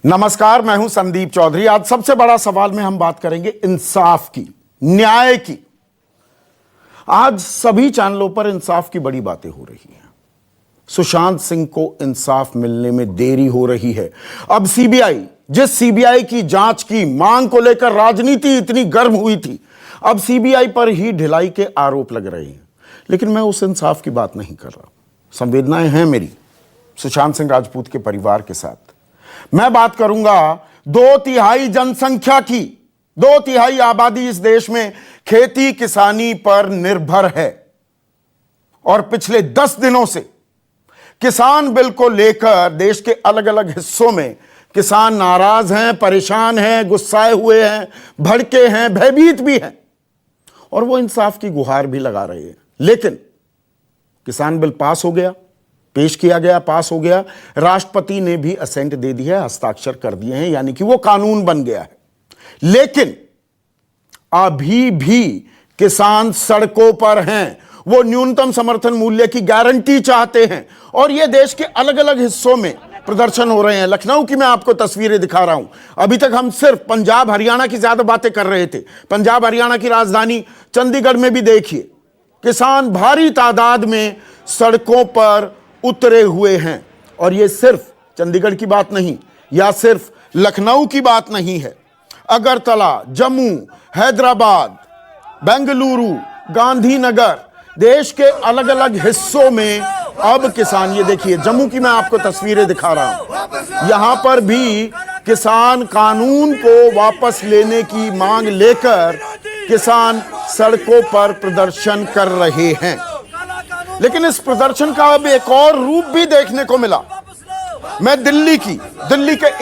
नमस्कार, मैं हूं संदीप चौधरी। आज सबसे बड़ा सवाल में हम बात करेंगे इंसाफ की, न्याय की। आज सभी चैनलों पर इंसाफ की बड़ी बातें हो रही हैं। सुशांत सिंह को इंसाफ मिलने में देरी हो रही है। अब सीबीआई, जिस सीबीआई की जांच की मांग को लेकर राजनीति इतनी गर्म हुई थी, अब सीबीआई पर ही ढिलाई के आरोप लग रहे हैं। लेकिन मैं उस इंसाफ की बात नहीं कर रहा। संवेदनाएं हैं मेरी सुशांत सिंह राजपूत के परिवार के साथ। मैं बात करूंगा 2/3 जनसंख्या की। 2/3 आबादी इस देश में खेती किसानी पर निर्भर है और पिछले 10 दिनों से किसान बिल को लेकर देश के अलग अलग हिस्सों में किसान नाराज हैं, परेशान हैं, गुस्साए हुए हैं, भड़के हैं, भयभीत भी हैं और वो इंसाफ की गुहार भी लगा रहे हैं। लेकिन किसान बिल पास हो गया, पेश किया गया, पास हो गया। राष्ट्रपति ने भी असेंट दे दी है, हस्ताक्षर कर दिए हैं, यानी कि वो कानून बन गया है। लेकिन अभी भी किसान सड़कों पर हैं। वो न्यूनतम समर्थन मूल्य की गारंटी चाहते हैं और ये देश के अलग अलग हिस्सों में प्रदर्शन हो रहे हैं। लखनऊ की मैं आपको तस्वीरें दिखा रहा हूं। अभी तक हम सिर्फ पंजाब हरियाणा की ज्यादा बातें कर रहे थे। पंजाब हरियाणा की राजधानी चंडीगढ़ में भी देखिए, किसान भारी तादाद में सड़कों पर उतरे हुए हैं। और यह सिर्फ चंडीगढ़ की बात नहीं, या सिर्फ लखनऊ की बात नहीं है। अगरतला, जम्मू, हैदराबाद, बेंगलुरु, गांधीनगर, देश के अलग अलग हिस्सों में अब किसान, ये देखिए जम्मू की मैं आपको तस्वीरें दिखा रहा हूं। यहां पर भी किसान कानून को वापस लेने की मांग लेकर किसान सड़कों पर प्रदर्शन कर रहे हैं। लेकिन इस प्रदर्शन का अब एक और रूप भी देखने को मिला। मैं दिल्ली के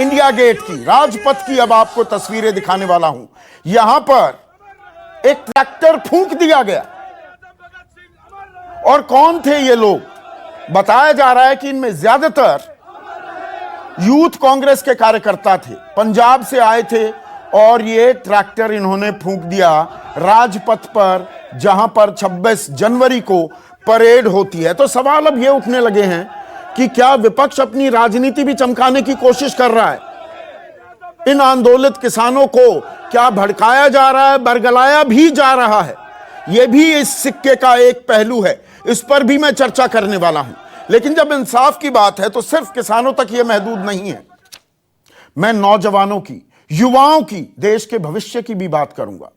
इंडिया गेट की, राजपथ की अब आपको तस्वीरें दिखाने वाला हूं। यहां पर एक ट्रैक्टर फूंक दिया गया। और कौन थे ये लोग? बताया जा रहा है कि इनमें ज्यादातर यूथ कांग्रेस के कार्यकर्ता थे, पंजाब से आए थे और ये ट्रैक्टर इन्होंने फूंक दिया राजपथ पर, जहां पर 26 जनवरी को परेड होती है। तो सवाल अब ये उठने लगे हैं कि क्या विपक्ष अपनी राजनीति भी चमकाने की कोशिश कर रहा है? इन आंदोलित किसानों को क्या भड़काया जा रहा है, बरगलाया भी जा रहा है? यह भी इस सिक्के का एक पहलू है। इस पर भी मैं चर्चा करने वाला हूं। लेकिन जब इंसाफ की बात है तो सिर्फ किसानों तक यह महदूद नहीं है। मैं नौजवानों की, युवाओं की, देश के भविष्य की भी बात करूंगा।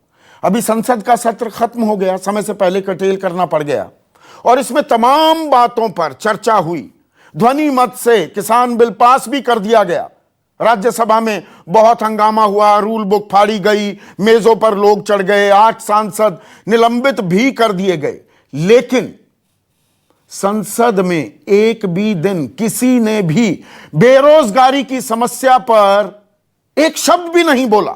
अभी संसद का सत्र खत्म हो गया, समय से पहले कर्टेल करना पड़ गया और इसमें तमाम बातों पर चर्चा हुई। ध्वनि मत से किसान बिल पास भी कर दिया गया। राज्यसभा में बहुत हंगामा हुआ, रूल बुक फाड़ी गई, मेजों पर लोग चढ़ गए, 8 सांसद निलंबित भी कर दिए गए। लेकिन संसद में एक भी दिन किसी ने भी बेरोजगारी की समस्या पर एक शब्द भी नहीं बोला।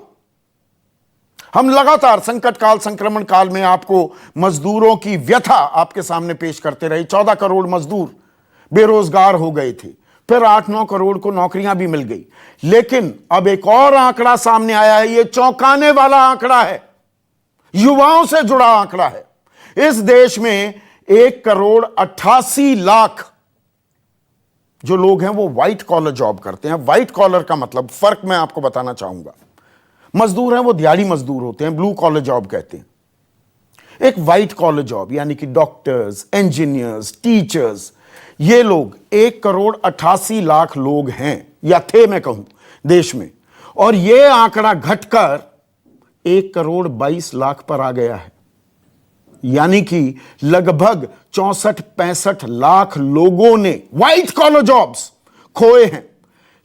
हम लगातार संकट काल, संक्रमण काल में आपको मजदूरों की व्यथा आपके सामने पेश करते रहे। 14 करोड़ मजदूर बेरोजगार हो गए थे, फिर 8-9 करोड़ को नौकरियां भी मिल गई। लेकिन अब एक और आंकड़ा सामने आया है। यह चौंकाने वाला आंकड़ा है, युवाओं से जुड़ा आंकड़ा है। इस देश में 1,88,00,000 जो लोग हैं वो व्हाइट कॉलर जॉब करते हैं। व्हाइट कॉलर का मतलब, फर्क मैं आपको बताना चाहूंगा। मजदूर हैं वो दिहाड़ी मजदूर होते हैं, ब्लू कॉलर जॉब कहते हैं। एक व्हाइट कॉलर जॉब यानी कि डॉक्टर्स, इंजीनियर्स, टीचर्स, ये लोग 1,88,00,000 लोग हैं, या थे मैं कहूं, देश में। और यह आंकड़ा घटकर 1,22,00,000 पर आ गया है। यानी कि लगभग 64-65 लाख लोगों ने व्हाइट कॉलर जॉब्स खोए हैं।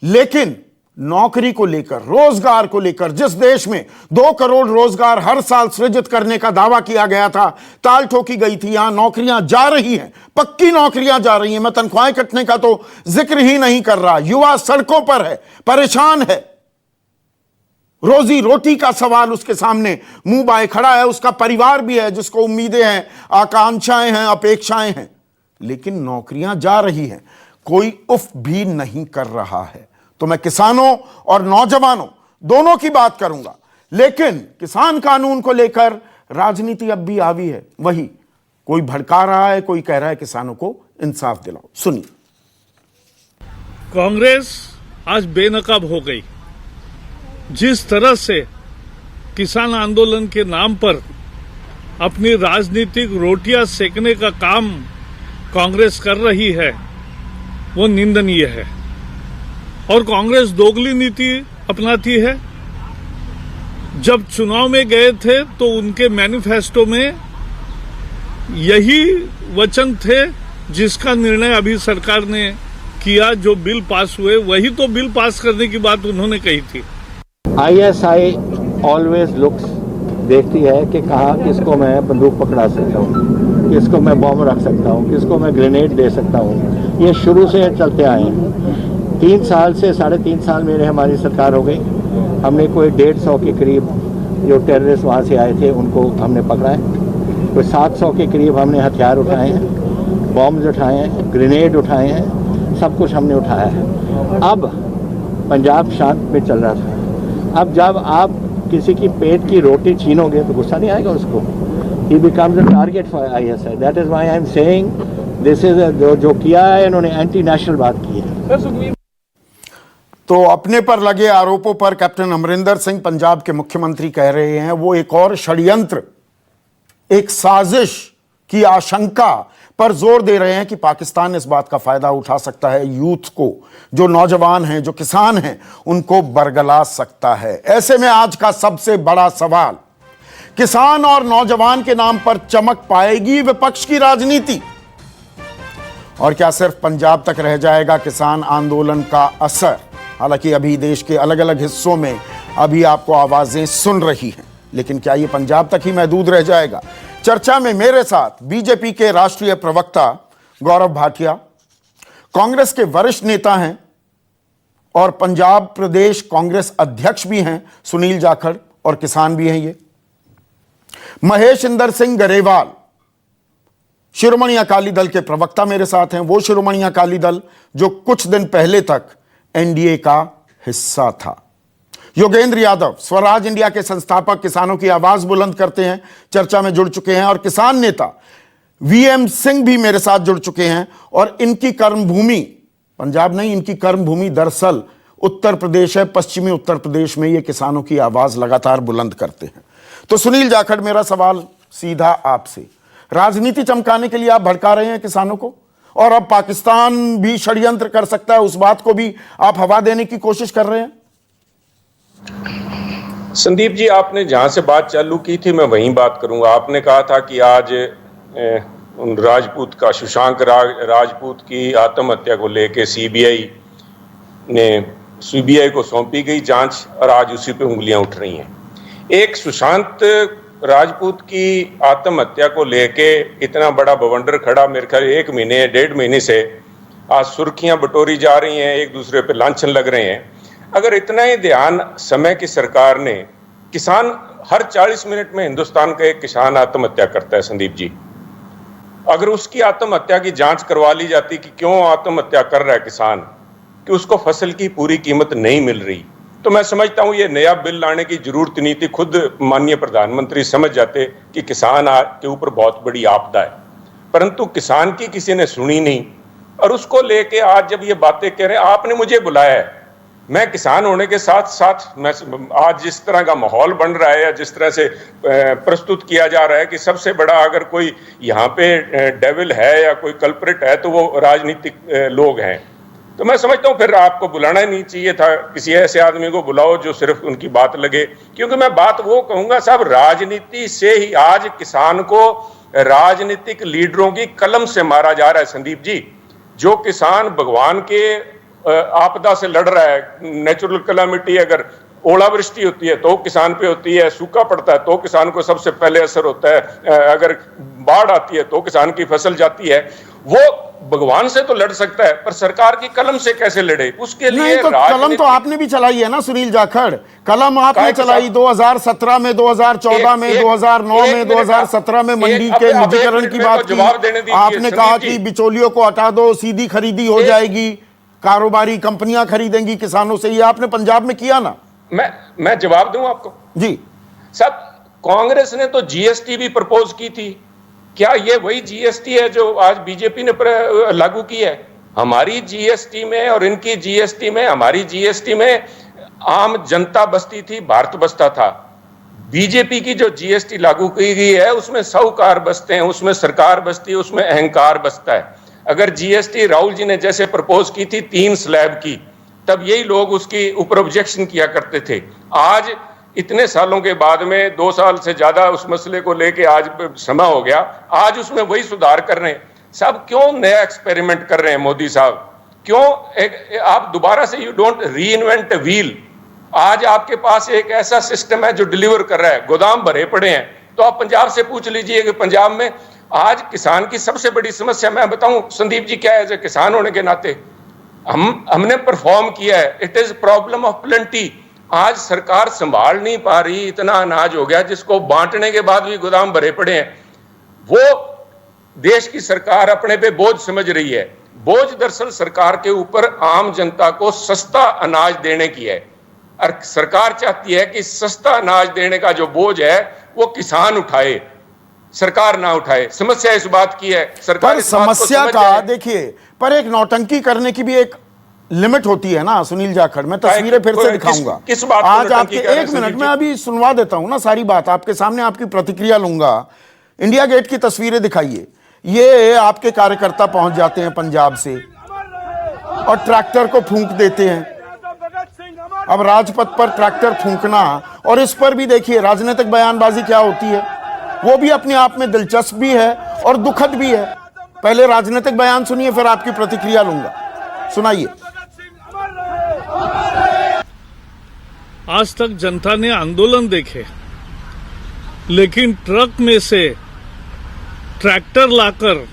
लेकिन नौकरी को लेकर, रोजगार को लेकर, जिस देश में 2 करोड़ रोजगार हर साल सृजित करने का दावा किया गया था, ताल ठोकी गई थी, यहां नौकरियां जा रही हैं, पक्की नौकरियां जा रही हैं। मैं तनख्वाहें कटने का तो जिक्र ही नहीं कर रहा। युवा सड़कों पर है, परेशान है, रोजी रोटी का सवाल उसके सामने मुंह बाए खड़ा है। उसका परिवार भी है जिसको उम्मीदें हैं, आकांक्षाएं हैं, अपेक्षाएं हैं। लेकिन नौकरियां जा रही हैं, कोई उफ भी नहीं कर रहा है। तो मैं किसानों और नौजवानों दोनों की बात करूंगा। लेकिन किसान कानून को लेकर राजनीति अब भी हावी है। वही कोई भड़का रहा है, कोई कह रहा है किसानों को इंसाफ दिलाओ। सुनिए। कांग्रेस आज बेनकाब हो गई। जिस तरह से किसान आंदोलन के नाम पर अपनी राजनीतिक रोटियां सेकने का काम कांग्रेस कर रही है, वो निंदनीय है। और कांग्रेस दोगली नीति अपनाती है। जब चुनाव में गए थे तो उनके मैनिफेस्टो में यही वचन थे जिसका निर्णय अभी सरकार ने किया। जो बिल पास हुए वही तो बिल पास करने की बात उन्होंने कही थी। ISI ऑलवेज लुक्स, देखती है कि कहाँ किसको मैं बंदूक पकड़ा सकता हूँ, किसको मैं बॉम्ब रख सकता हूँ, किसको मैं ग्रेनेड दे सकता हूँ। ये शुरू से चलते आए हैं। 3 साल से 3.5 साल मेरे हमारी सरकार हो गई। हमने कोई 150 के करीब जो टेररिस्ट वहाँ से आए थे उनको हमने पकड़ा है। कोई 700 के करीब हमने हथियार उठाए हैं, बॉम्ब उठाए हैं, ग्रेनेड उठाए हैं, सब कुछ हमने उठाया है। अब पंजाब शांत में चल रहा था। अब जब आप किसी की पेट की रोटी छीनोगे तो गुस्सा नहीं आएगा उसको। He becomes a target for ISI. That is why I am saying this is जो किया है इन्होंने एंटी नेशनल बात की है। तो अपने पर लगे आरोपों पर कैप्टन अमरिंदर सिंह पंजाब के मुख्यमंत्री कह रहे हैं वो एक और षड्यंत्र, एक साजिश की आशंका पर जोर दे रहे हैं कि पाकिस्तान इस बात का फायदा उठा सकता है, यूथ को, जो नौजवान हैं, जो किसान हैं, उनको बरगला सकता है। ऐसे में आज का सबसे बड़ा सवाल, किसान और नौजवान के नाम पर चमक पाएगी विपक्ष की राजनीति, और क्या सिर्फ पंजाब तक रह जाएगा किसान आंदोलन का असर? हालांकि अभी देश के अलग अलग हिस्सों में अभी आपको आवाजें सुन रही हैं, लेकिन क्या ये पंजाब तक ही महदूद रह जाएगा? चर्चा में मेरे साथ बीजेपी के राष्ट्रीय प्रवक्ता गौरव भाटिया, कांग्रेस के वरिष्ठ नेता हैं और पंजाब प्रदेश कांग्रेस अध्यक्ष भी हैं सुनील जाखड़, और किसान भी हैं ये महेश इंदर सिंह गरेवाल, शिरोमणि अकाली दल के प्रवक्ता मेरे साथ हैं। वो शिरोमणि अकाली दल जो कुछ दिन पहले तक एनडीए का हिस्सा था। योगेंद्र यादव, स्वराज इंडिया के संस्थापक, किसानों की आवाज बुलंद करते हैं, चर्चा में जुड़ चुके हैं। और किसान नेता वीएम सिंह भी मेरे साथ जुड़ चुके हैं, और इनकी कर्मभूमि पंजाब नहीं, इनकी कर्मभूमि दरअसल उत्तर प्रदेश है। पश्चिमी उत्तर प्रदेश में ये किसानों की आवाज लगातार बुलंद करते हैं। तो सुनील जाखड़, मेरा सवाल सीधा आपसे, राजनीति चमकाने के लिए आप भड़का रहे हैं किसानों को, और अब पाकिस्तान भी षड्यंत्र कर सकता है, उस बात को भी आप हवा देने की कोशिश कर रहे हैं। संदीप जी, आपने जहां से बात चालू की थी मैं वहीं बात करूंगा। आपने कहा था कि आज उन राजपूत का, सुशांत राजपूत की आत्महत्या को लेके सीबीआई को सौंपी गई जांच, और आज उसी पे उंगलियां उठ रही हैं। एक सुशांत राजपूत की आत्महत्या को लेके इतना बड़ा बवंडर खड़ा, मेरे ख्याल 1 महीने 1.5 महीने से आज सुर्खियां बटोरी जा रही हैं, एक दूसरे पे लांछन लग रहे हैं। अगर इतना ही ध्यान समय की सरकार ने, किसान हर 40 मिनट में हिंदुस्तान का एक किसान आत्महत्या करता है संदीप जी, अगर उसकी आत्महत्या की जांच करवा ली जाती कि क्यों आत्महत्या कर रहा है किसान, कि उसको फसल की पूरी कीमत नहीं मिल रही, तो मैं समझता हूं ये नया बिल लाने की जरूरत नहीं थी। खुद माननीय प्रधानमंत्री समझ जाते कि किसान के ऊपर बहुत बड़ी आपदा है, परंतु किसान की किसी ने सुनी नहीं। और उसको लेके आज जब ये बातें कह रहे हैं, आपने मुझे बुलाया है, मैं किसान होने के साथ साथ मैं आज जिस तरह का माहौल बन रहा है या जिस तरह से प्रस्तुत किया जा रहा है कि सबसे बड़ा अगर कोई यहाँ पे डेविल है या कोई कल्प्रिट है तो वो राजनीतिक लोग हैं, तो मैं समझता हूँ फिर आपको बुलाना ही नहीं चाहिए था। किसी ऐसे आदमी को बुलाओ जो सिर्फ उनकी बात लगे। क्योंकि मैं बात वो कहूँगा साहब, राजनीति से ही आज किसान को राजनीतिक लीडरों की कलम से मारा जा रहा है संदीप जी। जो किसान भगवान के आपदा से लड़ रहा है, नेचुरल कैलामिटी, अगर ओलावृष्टि होती है तो किसान पे होती है, सूखा पड़ता है तो किसान को सबसे पहले असर होता है, अगर बाढ़ आती है तो किसान की फसल जाती है, वो भगवान से तो लड़ सकता है पर सरकार की कलम से कैसे लड़े? उसके लिए तो कलम तो आपने भी चलाई है ना सुनील जाखड़, कलम आपने चलाई 2017 में, 2014 में, 2009 में, 2017 में मंडी के निजीकरण की बात की। आपने कहा कि बिचौलियों को हटा दो, सीधी खरीदी हो जाएगी, कारोबारी कंपनियां खरीदेंगी किसानों से। ये आपने पंजाब में किया ना। मैं जवाब दूं आपको जी साहब, कांग्रेस ने तो जीएसटी भी प्रपोज की थी। क्या ये वही जीएसटी है जो आज बीजेपी ने लागू की है? हमारी जीएसटी में और इनकी जीएसटी में, हमारी जीएसटी में आम जनता बसती थी, भारत बसता था। बीजेपी की जो जीएसटी लागू की गई है उसमें साहूकार बसते हैं, उसमें सरकार बसती है, उसमें अहंकार बसता है। अगर जीएसटी राहुल जी ने जैसे प्रपोज की थी 3 स्लैब की, तब यही लोग उसकी ऊपर ऑब्जेक्शन किया करते थे। आज इतने सालों के बाद में 2 साल से ज्यादा उस मसले को लेके आज समय हो गया, आज उसमें वही सुधार कर रहे हैं। साहब क्यों नया एक्सपेरिमेंट कर रहे हैं मोदी साहब? क्यों आप दोबारा से यू डोंट री इन्वेंट व्हील। आज आपके पास एक ऐसा सिस्टम है जो डिलीवर कर रहा है, गोदाम भरे पड़े हैं। तो आप पंजाब से पूछ लीजिए कि पंजाब में आज किसान की सबसे बड़ी समस्या मैं बताऊं संदीप जी क्या है, जो किसान होने के नाते हमने परफॉर्म किया है। It is problem of plenty. आज सरकार संभाल नहीं पा रही, इतना अनाज हो गया जिसको बांटने के बाद भी गोदाम भरे पड़े हैं। वो देश की सरकार अपने पे बोझ समझ रही है। बोझ दरअसल सरकार के ऊपर आम जनता को सस्ता अनाज देने की है, और सरकार चाहती है कि सस्ता अनाज देने का जो बोझ है वो किसान उठाए, सरकार ना उठाए। समस्या इस बात की है, सरकार पर इस बात को समस्या समझ का जाए। देखिए, पर एक नौटंकी करने की भी एक लिमिट होती है ना सुनील जाखड़। मैं तस्वीरें फिर से दिखाऊंगा। किस बात को आज नौटंकी आपके कर रहे हैं एक मिनट संदीप में जी? अभी सुनवा देता हूं ना सारी बात आपके सामने, आपकी प्रतिक्रिया लूंगा। इंडिया गेट की तस्वीरें दिखाइए। ये आपके कार्यकर्ता पहुंच जाते हैं पंजाब से और ट्रैक्टर को फूंक देते हैं। अब राजपथ पर ट्रैक्टर फूंकना, और इस पर भी देखिए राजनीतिक बयानबाजी क्या होती है, वो भी अपने आप में दिलचस्प भी है और दुखद भी है। पहले राजनीतिक बयान सुनिए, फिर आपकी प्रतिक्रिया लूंगा। सुनाइए। आज तक जनता ने आंदोलन देखे, लेकिन ट्रक में से ट्रैक्टर लाकर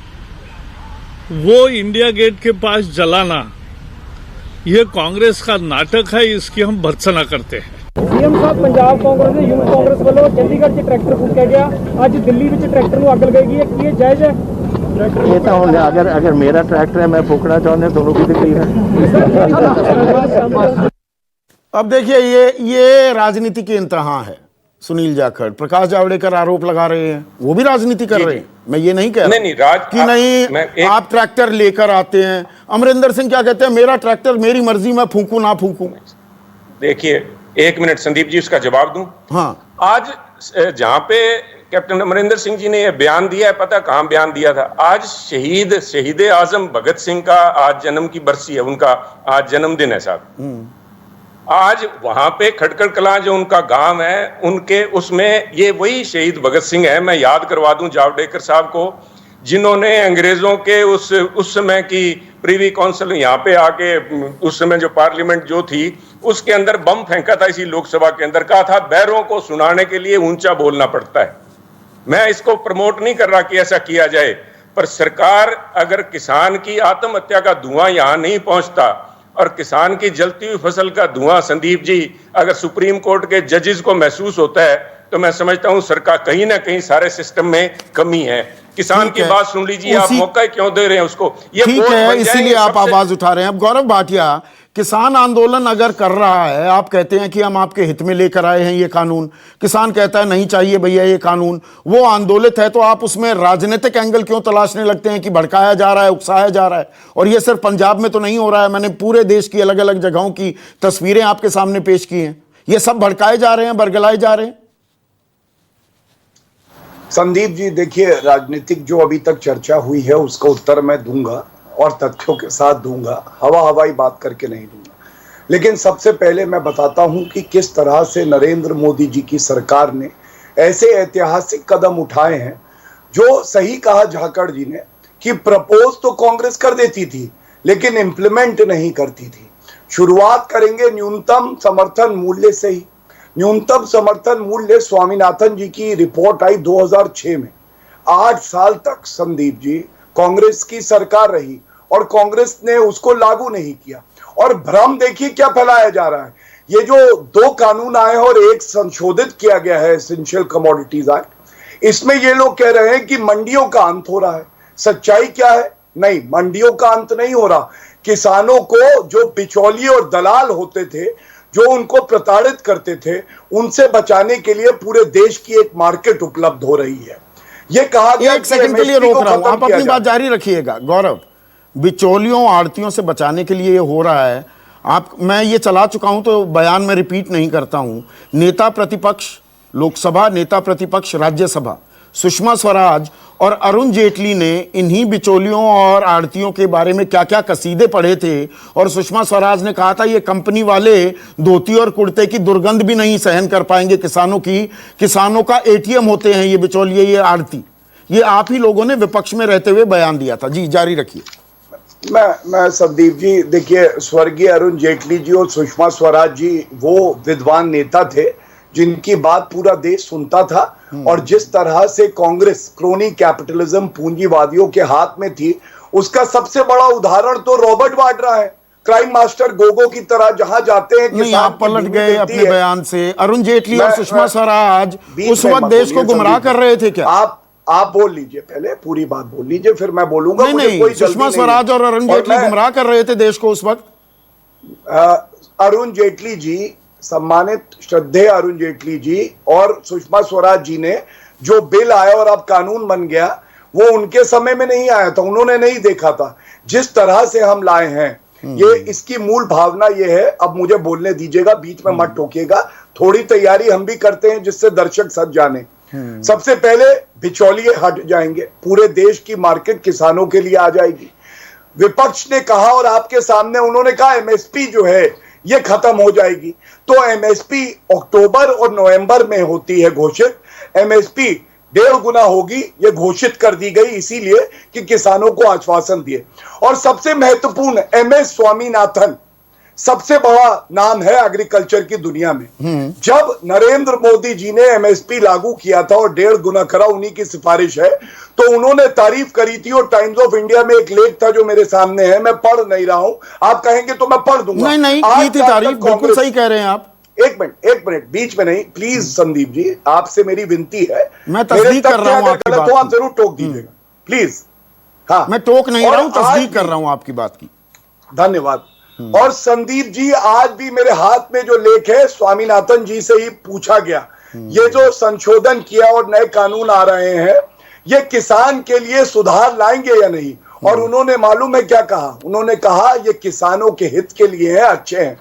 वो इंडिया गेट के पास जलाना, ये कांग्रेस का नाटक है। इसकी हम भर्त्सना करते हैं। सीएम साहब, पंजाब कांग्रेस ने यूथ कांग्रेस वालों चंडीगढ़ से ट्रैक्टर फूंका गया, आज दिल्ली में ट्रैक्टर ਨੂੰ ਅੱਗ ਲਗਾਈ है, ਕੀ ਇਹ ਜਾਇਜ਼ है? ये तो ਹੁਣ अगर मेरा ट्रैक्टर है, मैं फूकना चाहूँ दोनों की तकलीफ है। अब देखिए ये राजनीति के इंतहा है। सुनील जाखड़, प्रकाश जावड़ेकर आरोप लगा रहे हैं, वो भी राजनीति कर रहे हैं। मैं ये नहीं कह रहा कि आप ट्रैक्टर लेकर आते हैं। अमरिंदर सिंह क्या कहते हैं, मेरा ट्रैक्टर मेरी मर्जी, मैं फूंकू ना फूंकू। देखिए 1 मिनट संदीप जी, उसका जवाब दूं। हाँ, आज जहां पे कैप्टन अमरिंदर सिंह जी ने यह बयान दिया है, पता कहां बयान दिया था? आज शहीद आजम भगत सिंह का आज जन्म की बरसी है, उनका आज जन्मदिन है साहब। आज वहां पे खटखड़ कलां जो उनका गांव है, उनके उसमें ये वही शहीद भगत सिंह है। मैं याद करवा दूं जावड़ेकर साहब को, जिन्होंने अंग्रेजों के उस समय की प्रीवी काउंसिल यहाँ पे आके, उस समय जो पार्लियामेंट जो थी उसके अंदर बम फेंका था, इसी लोकसभा के अंदर। कहा था बैरों को सुनाने के लिए ऊंचा बोलना पड़ता है। मैं इसको प्रमोट नहीं कर रहा कि ऐसा किया जाए, पर सरकार अगर किसान की आत्महत्या का धुआं यहाँ नहीं पहुंचता और किसान की जलती हुई फसल का धुआं संदीप जी अगर सुप्रीम कोर्ट के जजेस को महसूस होता है, तो मैं समझता हूं सरकार कहीं ना कहीं सारे सिस्टम में कमी है। किसान की बात सुन लीजिए, आप मौका क्यों दे रहे हैं उसको? ये ठीक है, इसीलिए आप आवाज उठा रहे हैं। अब गौरव भाटिया, किसान आंदोलन अगर कर रहा है, आप कहते हैं कि हम आपके हित में लेकर आए हैं ये कानून, किसान कहता है नहीं चाहिए भैया ये कानून, वो आंदोलित है, तो आप उसमें राजनीतिक एंगल क्यों तलाशने लगते हैं कि भड़काया जा रहा है, उकसाया जा रहा है? और ये सिर्फ पंजाब में तो नहीं हो रहा है, मैंने पूरे देश की अलग अलग जगहों की तस्वीरें आपके सामने पेश की हैं। ये सब भड़काए जा रहे हैं, बरगलाए जा रहे हैं। संदीप जी देखिए, राजनीतिक जो अभी तक चर्चा हुई है उसका उत्तर मैं दूंगा और तथ्यों के साथ दूंगा, हवाई बात करके नहीं दूंगा। लेकिन सबसे पहले मैं बताता हूं कि किस तरह से नरेंद्र मोदी जी की सरकार ने ऐसे ऐतिहासिक कदम उठाए हैं। जो सही कहा झाकड़ जी ने कि प्रपोज तो कांग्रेस कर देती थी लेकिन इंप्लीमेंट नहीं करती थी। शुरुआत करेंगे न्यूनतम समर्थन मूल्य से ही। न्यूनतम समर्थन मूल्य स्वामीनाथन जी की रिपोर्ट आई 2006 में। 8 साल तक संदीप जी कांग्रेस की सरकार रही और कांग्रेस ने उसको लागू नहीं किया। और भ्रम देखिए क्या फैलाया जा रहा है। ये जो 2 कानून आए और एक संशोधित किया गया है एसेंशियल कमोडिटीज एक्ट, इसमें ये लोग कह रहे हैं कि मंडियों का अंत हो रहा है। सच्चाई क्या है? नहीं, मंडियों का अंत नहीं हो रहा। किसानों को जो बिचौलिए और दलाल होते थे, जो उनको प्रताड़ित करते थे, उनसे बचाने के लिए पूरे देश की एक मार्केट उपलब्ध हो रही है। ये कहा गया, एक सेकंड के लिए रोक रहा हूं, आप अपनी बात जारी रखिएगा। गौरव, बिचौलियों आड़तियों से बचाने के लिए ये हो रहा है। मैं ये चला चुका हूं तो बयान में रिपीट नहीं करता हूं। नेता प्रतिपक्ष लोकसभा, नेता प्रतिपक्ष राज्यसभा सुषमा स्वराज और अरुण जेटली ने इन्हीं बिचौलियों और आड़तियों के बारे में क्या क्या कसीदे पढ़े थे, और सुषमा स्वराज ने कहा था ये कंपनी वाले धोती और कुर्ते की दुर्गंध भी नहीं सहन कर पाएंगे किसानों की। किसानों का एटीएम होते हैं ये बिचौलिए, ये आड़ती। ये आप ही लोगों ने विपक्ष में रहते हुए बयान दिया था। जी जारी रखिए। मैं संदीप जी, देखिए, स्वर्गीय अरुण जेटली जी और सुषमा स्वराज जी वो विद्वान नेता थे जिनकी बात पूरा देश सुनता था, और जिस तरह से कांग्रेस क्रोनी कैपिटलिज्म पूंजीवादियों के हाथ में थी, उसका सबसे बड़ा उदाहरण तो रॉबर्ट वाड्रा है, क्राइम मास्टर गोगो की तरह। जहां जाते हैं नहीं, आप पलट गए अपने बयान से। अरुण जेटली और सुषमा स्वराज उस वक्त देश को गुमराह कर रहे थे क्या? आप बोल लीजिए, पहले पूरी बात बोल लीजिए, फिर मैं बोलूंगा। नहीं, सुषमा स्वराज और अरुण जेटली गुमराह कर रहे थे देश को उस वक्त। अरुण जेटली जी, सम्मानित श्रद्धेय अरुण जेटली जी और सुषमा स्वराज जी ने जो बिल आया और अब कानून बन गया, वो उनके समय में नहीं आया था, उन्होंने नहीं देखा था। जिस तरह से हम लाए हैं, ये इसकी मूल भावना ये है। अब मुझे बोलने दीजिएगा, बीच में मत टोकिएगा। थोड़ी तैयारी हम भी करते हैं जिससे दर्शक सब जाने। सबसे पहले बिचौलिए हट जाएंगे, पूरे देश की मार्केट किसानों के लिए आ जाएगी। विपक्ष ने कहा और आपके सामने उन्होंने कहा एमएसपी जो है ये खत्म हो जाएगी। तो एमएसपी अक्टूबर और नवंबर में होती है घोषित, एमएसपी 1.5 गुना होगी, ये घोषित कर दी गई इसीलिए कि किसानों को आश्वासन दिए। और सबसे महत्वपूर्ण, एमएस स्वामीनाथन सबसे बड़ा नाम है एग्रीकल्चर की दुनिया में। जब नरेंद्र मोदी जी ने एमएसपी लागू किया था और 1.5 गुना करा, उन्हीं की सिफारिश है, तो उन्होंने तारीफ करी थी। और टाइम्स ऑफ इंडिया में एक लेख था जो मेरे सामने है, मैं पढ़ नहीं रहा हूं, आप कहेंगे तो मैं पढ़ दूंगा। नहीं, की थी तारीफ, बिल्कुल सही कह रहे हैं आप। एक मिनट, बीच में नहीं, प्लीज संदीप जी, आपसे मेरी विनती है। मैं तस्दीक कर रहा हूं आपकी बात, आप जरूर टोक दीजिएगा प्लीज। हाँ, मैं टोक नहीं रहा हूं, तस्दीक कर रहा हूं आपकी बात की। धन्यवाद। और संदीप जी, आज भी मेरे हाथ में जो लेख है, स्वामीनाथन जी से ही पूछा गया, ये जो संशोधन किया और नए कानून आ रहे हैं, ये किसान के लिए सुधार लाएंगे या नहीं? और उन्होंने मालूम है क्या कहा? उन्होंने कहा ये किसानों के हित के लिए है, अच्छे हैं।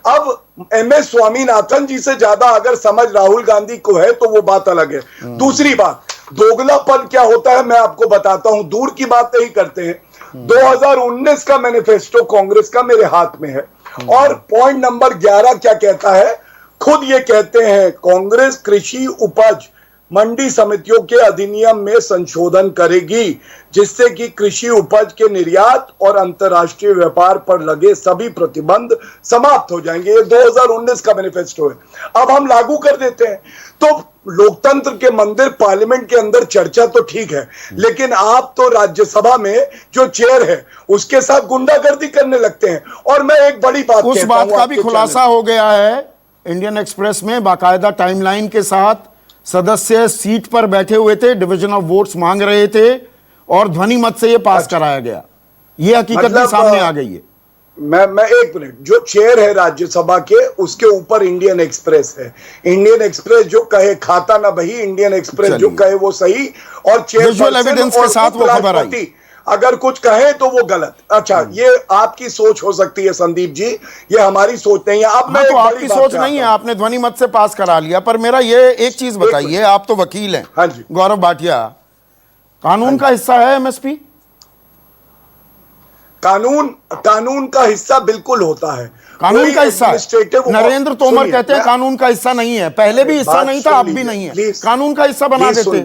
अब एमएस स्वामीनाथन जी से ज्यादा अगर समझ राहुल गांधी को है तो वो बात अलग है। दूसरी बात, दोगलापन क्या होता है मैं आपको बताता हूं, दूर की बात नहीं करते हैं। 2019 का मैनिफेस्टो कांग्रेस का मेरे हाथ में है, और पॉइंट नंबर 11 क्या कहता है? खुद ये कहते हैं, कांग्रेस कृषि उपज मंडी समितियों के अधिनियम में संशोधन करेगी, जिससे कि कृषि उपज के निर्यात और अंतर्राष्ट्रीय व्यापार पर लगे सभी प्रतिबंध समाप्त हो जाएंगे। ये 2019 का मैनिफेस्टो है, अब हम लागू कर देते हैं। तो लोकतंत्र के मंदिर पार्लियामेंट के अंदर चर्चा तो ठीक है, लेकिन आप तो राज्यसभा में जो चेयर है उसके साथ गुंडागर्दी करने लगते हैं। और मैं एक बड़ी बात उस बात का भी खुलासा हो गया है इंडियन एक्सप्रेस में, बाकायदा टाइमलाइन के साथ। सदस्य सीट पर बैठे हुए थे, डिवीजन ऑफ वोट्स मांग रहे थे, और ध्वनि मत से ये पास कराया गया। ये हकीकत भी सामने आ गई है। मैं एक मिनट, जो चेयर है राज्यसभा के, उसके ऊपर इंडियन एक्सप्रेस है। इंडियन एक्सप्रेस जो कहे खाता ना बही, इंडियन एक्सप्रेस जो कहे वो सही, और विजुअल एविडेंस के साथ वो खबर आई। अगर कुछ कहे तो वो गलत। अच्छा, ये आपकी सोच हो सकती है संदीप जी, ये हमारी सोच नहीं है। अब मैं तो आपकी सोच नहीं है, आपने ध्वनि मत से पास करा लिया। पर मेरा ये एक चीज बताइए, आप तो वकील हैं। हाँ जी, गौरव भाटिया, कानून का हिस्सा है एमएसपी? कानून का हिस्सा बिल्कुल होता है। कानून का हिस्सा नरेंद्र तोमर कहते हैं कानून का हिस्सा नहीं है। पहले भी हिस्सा नहीं था, अब भी नहीं है। कानून का हिस्सा बना देते।